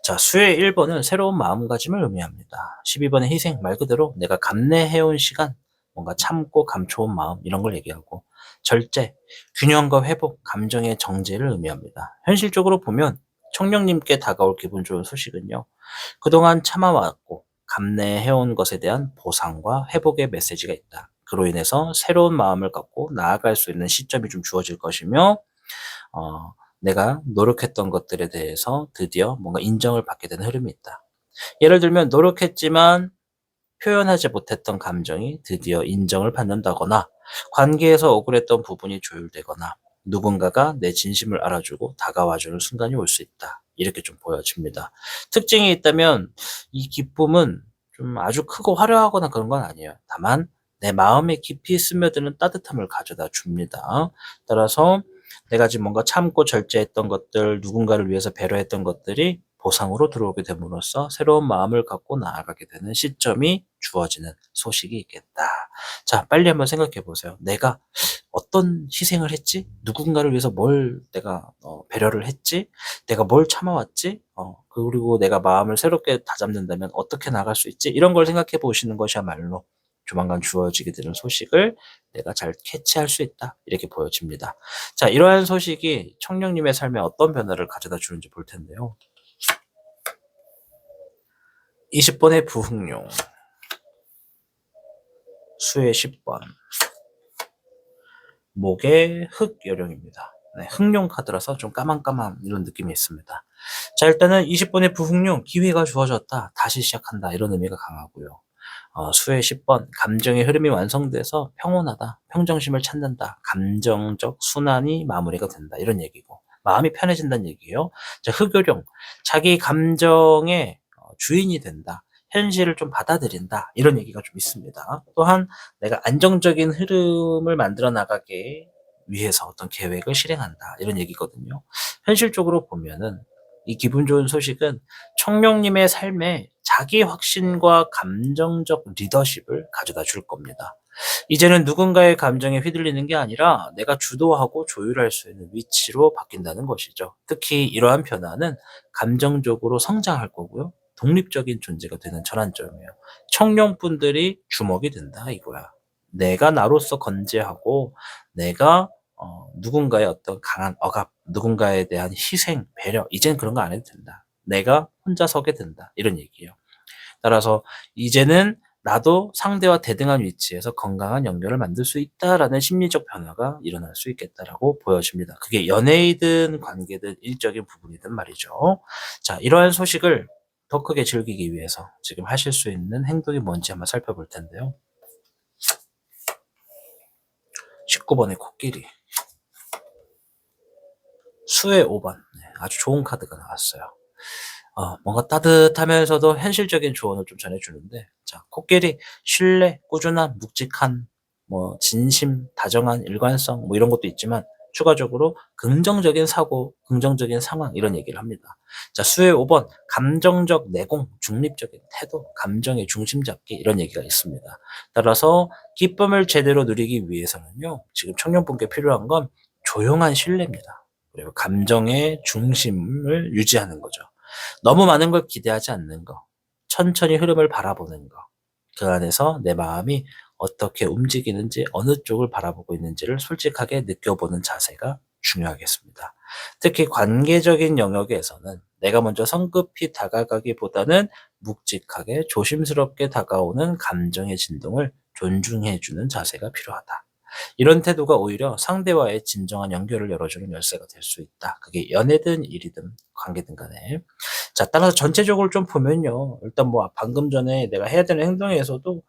자, 수의 1번은 새로운 마음가짐을 의미합니다. 12번의 희생, 말 그대로 내가 감내해온 시간, 뭔가 참고 감춰온 마음, 이런 걸 얘기하고, 절제, 균형과 회복, 감정의 정제를 의미합니다. 현실적으로 보면 청룡님께 다가올 기분 좋은 소식은요, 그동안 참아왔고 감내해온 것에 대한 보상과 회복의 메시지가 있다. 그로 인해서 새로운 마음을 갖고 나아갈 수 있는 시점이 좀 주어질 것이며, 내가 노력했던 것들에 대해서 드디어 뭔가 인정을 받게 되는 흐름이 있다. 예를 들면 노력했지만 표현하지 못했던 감정이 드디어 인정을 받는다거나, 관계에서 억울했던 부분이 조율되거나, 누군가가 내 진심을 알아주고 다가와주는 순간이 올 수 있다. 이렇게 좀 보여집니다. 특징이 있다면 이 기쁨은 좀 아주 크고 화려하거나 그런 건 아니에요. 다만 내 마음에 깊이 스며드는 따뜻함을 가져다 줍니다. 따라서 내가 지금 뭔가 참고 절제했던 것들, 누군가를 위해서 배려했던 것들이 보상으로 들어오게 됨으로써 새로운 마음을 갖고 나아가게 되는 시점이 주어지는 소식이 있겠다. 자, 빨리 한번 생각해 보세요. 내가 어떤 희생을 했지? 누군가를 위해서 뭘 내가 배려를 했지? 내가 뭘 참아왔지? 그리고 내가 마음을 새롭게 다잡는다면 어떻게 나갈 수 있지? 이런 걸 생각해 보시는 것이야말로 조만간 주어지게 되는 소식을 내가 잘 캐치할 수 있다. 이렇게 보여집니다. 자, 이러한 소식이 청룡님의 삶에 어떤 변화를 가져다 주는지 볼 텐데요. 20번의 부흥룡, 수의 10번, 목의 흑요령입니다. 네, 흑룡 카드라서 좀 까만까만 이런 느낌이 있습니다. 자, 일단은 20번의 부흥룡, 기회가 주어졌다, 다시 시작한다, 이런 의미가 강하고요. 수의 10번, 감정의 흐름이 완성돼서 평온하다, 평정심을 찾는다, 감정적 순환이 마무리가 된다, 이런 얘기고, 마음이 편해진다는 얘기예요. 자, 흑요령, 자기 감정의 주인이 된다, 현실을 좀 받아들인다, 이런 얘기가 좀 있습니다. 또한 내가 안정적인 흐름을 만들어 나가기 위해서 어떤 계획을 실행한다, 이런 얘기거든요. 현실적으로 보면은 이 기분 좋은 소식은 청룡님의 삶에 자기 확신과 감정적 리더십을 가져다 줄 겁니다. 이제는 누군가의 감정에 휘둘리는 게 아니라 내가 주도하고 조율할 수 있는 위치로 바뀐다는 것이죠. 특히 이러한 변화는 감정적으로 성장할 거고요, 독립적인 존재가 되는 전환점이에요. 청룡분들이 주목이 된다, 이거야. 내가 나로서 건재하고, 내가 누군가의 어떤 강한 억압, 누군가에 대한 희생, 배려, 이제는 그런 거 안 해도 된다. 내가 혼자 서게 된다, 이런 얘기예요. 따라서 이제는 나도 상대와 대등한 위치에서 건강한 연결을 만들 수 있다라는 심리적 변화가 일어날 수 있겠다라고 보여집니다. 그게 연애이든 관계든 일적인 부분이든 말이죠. 자, 이러한 소식을 더 크게 즐기기 위해서 지금 하실 수 있는 행동이 뭔지 한번 살펴볼 텐데요. 19번의 코끼리. 수의 5번. 아주 좋은 카드가 나왔어요. 뭔가 따뜻하면서도 현실적인 조언을 좀 전해주는데, 자, 코끼리, 신뢰, 꾸준한, 묵직한, 진심, 다정한, 일관성, 이런 것도 있지만, 추가적으로 긍정적인 사고, 긍정적인 상황, 이런 얘기를 합니다. 자, 수의 5번, 감정적 내공, 중립적인 태도, 감정의 중심 잡기, 이런 얘기가 있습니다. 따라서, 기쁨을 제대로 누리기 위해서는요, 지금 청년분께 필요한 건 조용한 신뢰입니다. 그리고 감정의 중심을 유지하는 거죠. 너무 많은 걸 기대하지 않는 거, 천천히 흐름을 바라보는 거, 그 안에서 내 마음이 어떻게 움직이는지, 어느 쪽을 바라보고 있는지를 솔직하게 느껴보는 자세가 중요하겠습니다. 특히 관계적인 영역에서는 내가 먼저 성급히 다가가기보다는 묵직하게 조심스럽게 다가오는 감정의 진동을 존중해주는 자세가 필요하다. 이런 태도가 오히려 상대와의 진정한 연결을 열어주는 열쇠가 될 수 있다. 그게 연애든 일이든 관계든 간에. 자, 따라서 전체적으로 좀 보면요. 일단 방금 전에 내가 해야 되는 행동에서도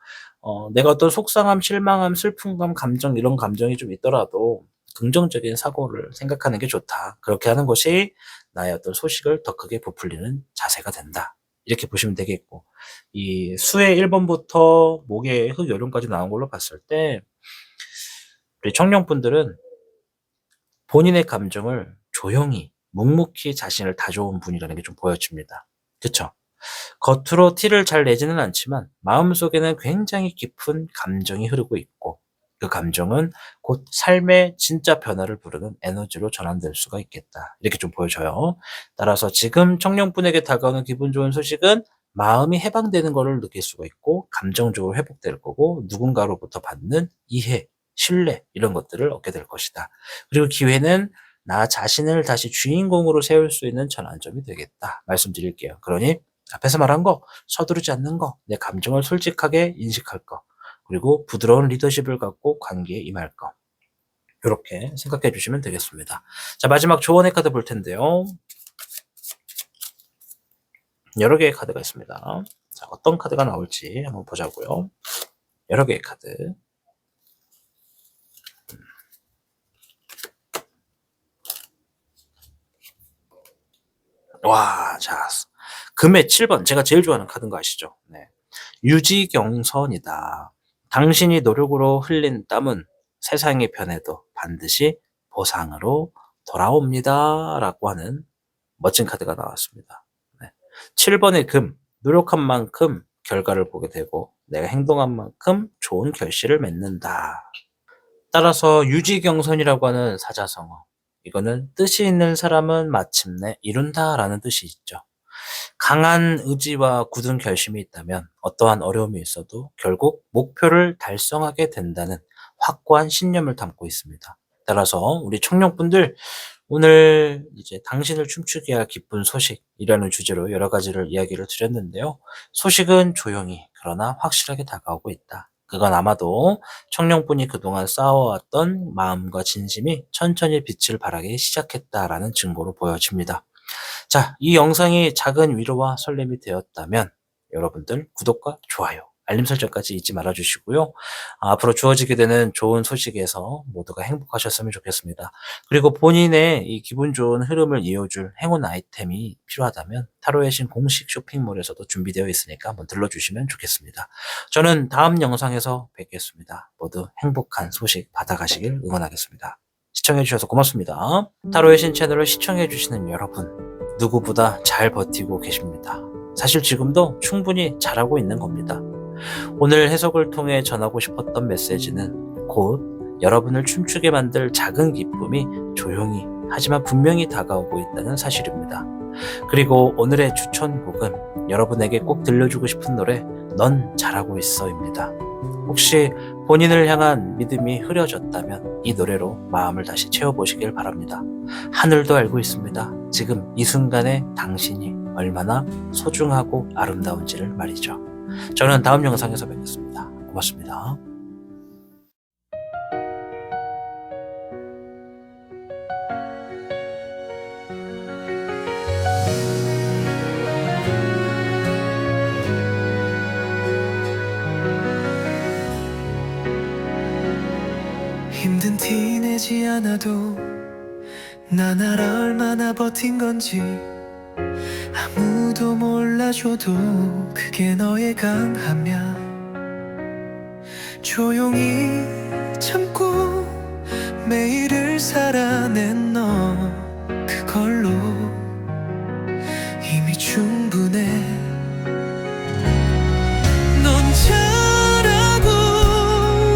내가 어떤 속상함, 실망함, 슬픔감, 감정 이런 감정이 좀 있더라도 긍정적인 사고를 생각하는 게 좋다. 그렇게 하는 것이 나의 어떤 소식을 더 크게 부풀리는 자세가 된다. 이렇게 보시면 되겠고, 이 수의 1번부터 목의 흑 요령까지 나온 걸로 봤을 때 우리 청년분들은 본인의 감정을 조용히 묵묵히 자신을 다져온 분이라는 게 좀 보여집니다. 그쵸? 겉으로 티를 잘 내지는 않지만 마음속에는 굉장히 깊은 감정이 흐르고 있고, 그 감정은 곧 삶의 진짜 변화를 부르는 에너지로 전환될 수가 있겠다. 이렇게 좀 보여져요. 따라서 지금 청년분에게 다가오는 기분 좋은 소식은 마음이 해방되는 것을 느낄 수가 있고, 감정적으로 회복될 거고, 누군가로부터 받는 이해, 신뢰 이런 것들을 얻게 될 것이다. 그리고 기회는 나 자신을 다시 주인공으로 세울 수 있는 전환점이 되겠다. 말씀드릴게요. 그러니 앞에서 말한 거, 서두르지 않는 거, 내 감정을 솔직하게 인식할 거, 그리고 부드러운 리더십을 갖고 관계에 임할 거. 이렇게 생각해 주시면 되겠습니다. 자, 마지막 조언의 카드 볼 텐데요. 여러 개의 카드가 있습니다. 자, 어떤 카드가 나올지 한번 보자고요. 여러 개의 카드. 와, 자, 금의 7번. 제가 제일 좋아하는 카드인 거 아시죠? 네. 유지경선이다. 당신이 노력으로 흘린 땀은 세상이 변해도 반드시 보상으로 돌아옵니다. 라고 하는 멋진 카드가 나왔습니다. 네. 7번의 금. 노력한 만큼 결과를 보게 되고 내가 행동한 만큼 좋은 결실을 맺는다. 따라서 유지경선이라고 하는 사자성어. 이거는 뜻이 있는 사람은 마침내 이룬다라는 뜻이 있죠. 강한 의지와 굳은 결심이 있다면 어떠한 어려움이 있어도 결국 목표를 달성하게 된다는 확고한 신념을 담고 있습니다. 따라서 우리 청년분들, 오늘 이제 당신을 춤추게 할 기쁜 소식이라는 주제로 여러 가지를 이야기를 드렸는데요. 소식은 조용히 그러나 확실하게 다가오고 있다. 그건 아마도 청년분이 그동안 쌓아왔던 마음과 진심이 천천히 빛을 발하기 시작했다라는 증거로 보여집니다. 자, 이 영상이 작은 위로와 설렘이 되었다면 여러분들 구독과 좋아요, 알림 설정까지 잊지 말아주시고요. 앞으로 주어지게 되는 좋은 소식에서 모두가 행복하셨으면 좋겠습니다. 그리고 본인의 이 기분 좋은 흐름을 이어줄 행운 아이템이 필요하다면 타로의 신 공식 쇼핑몰에서도 준비되어 있으니까 한번 들러주시면 좋겠습니다. 저는 다음 영상에서 뵙겠습니다. 모두 행복한 소식 받아가시길 응원하겠습니다. 시청해주셔서 고맙습니다. 타로의 신 채널을 시청해주시는 여러분, 누구보다 잘 버티고 계십니다. 사실 지금도 충분히 잘하고 있는 겁니다. 오늘 해석을 통해 전하고 싶었던 메시지는 곧 여러분을 춤추게 만들 작은 기쁨이 조용히 하지만 분명히 다가오고 있다는 사실입니다. 그리고 오늘의 추천곡은 여러분에게 꼭 들려주고 싶은 노래 넌 잘하고 있어입니다. 혹시 본인을 향한 믿음이 흐려졌다면 이 노래로 마음을 다시 채워보시길 바랍니다. 하늘도 알고 있습니다. 지금 이 순간에 당신이 얼마나 소중하고 아름다운지를 말이죠. 저는 다음 영상에서 뵙겠습니다. 고맙습니다. 힘든 티 내지 않아도 난 알아 얼마나 버틴 건지. 아무도 몰라줘도 그게 너의 강함이야. 조용히 참고 매일을 살아낸 너, 그걸로 이미 충분해. 넌 잘하고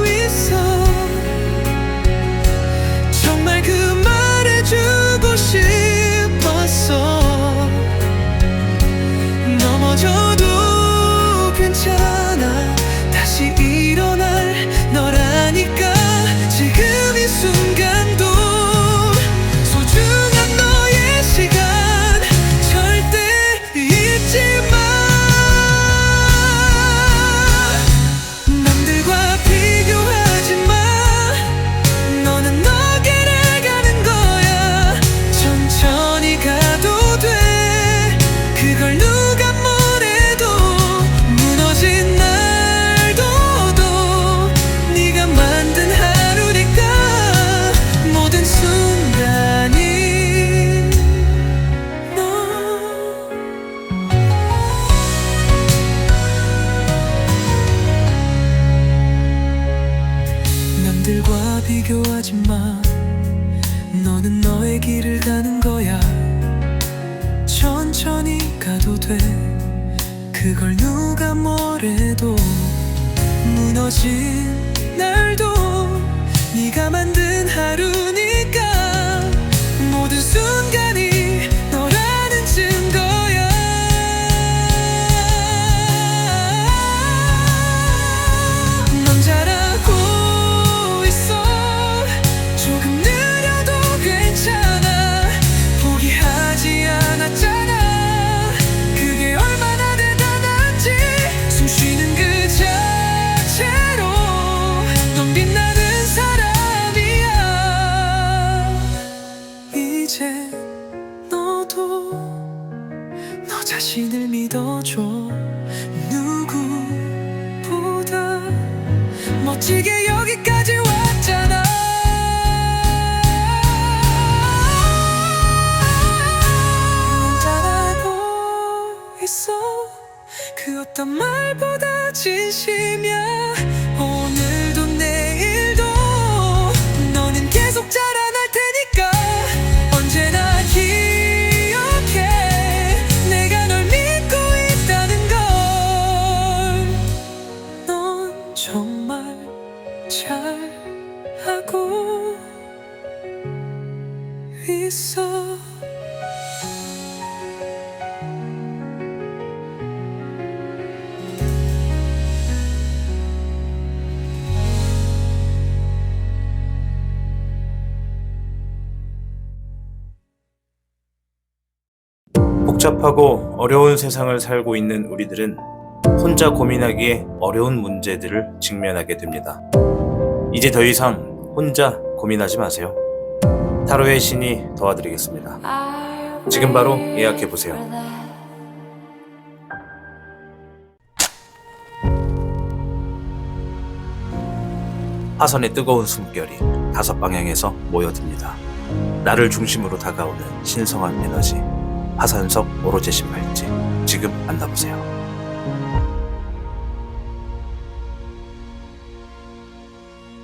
있어. 정말 그 말해주고 싶었어. 넘어져도 괜찮아. 다시 일어날 너라니까. 지금 이 순간도 소중한 너의 시간 절대 잊지 마. 남들과 비교하지 마. 너는 너 길을 가는 거야. 천천히 가도 돼. 그걸 누가 뭐래도 무너진 날도 네가 만든 하루니까. 모든 순간이 너. 남들과 비교하지 마. 너는 너의 길을 가는 거야. 천천히 가도 돼. 그걸 누가 뭐래도 무너진 날도 네가 만든 하루니까. 모든 순간이 너라는 증거야. 넌 잘하고 있어. 조금 느려도 괜찮아. 포기하지 않았잖아. 그게 얼마나 대단한지. 숨 쉬는 그 자체로 넌 빛나는 사람이야. 이제 너도 너 자신을 믿어줘. 누구보다 멋지게 여기까지 왔잖아. 넌 잘알고 있어. 그 어떤 말보다 진심이야. 오늘도 내일도 너는 계속 자라날 테니까. 언제나 기억해. 내가 널 믿고 있다는 걸. 넌 정말 잘하고 있어. 복잡하고 어려운 세상을 살고 있는 우리들은 혼자 고민하기에 어려운 문제들을 직면하게 됩니다. 이제 더 이상 혼자 고민하지 마세요. 타로의 신이 도와드리겠습니다. 지금 바로 예약해보세요. 화선의 뜨거운 숨결이 5방향에서 모여듭니다. 나를 중심으로 다가오는 신성한 에너지, 화산석 오로제 신발찌, 지금 만나보세요.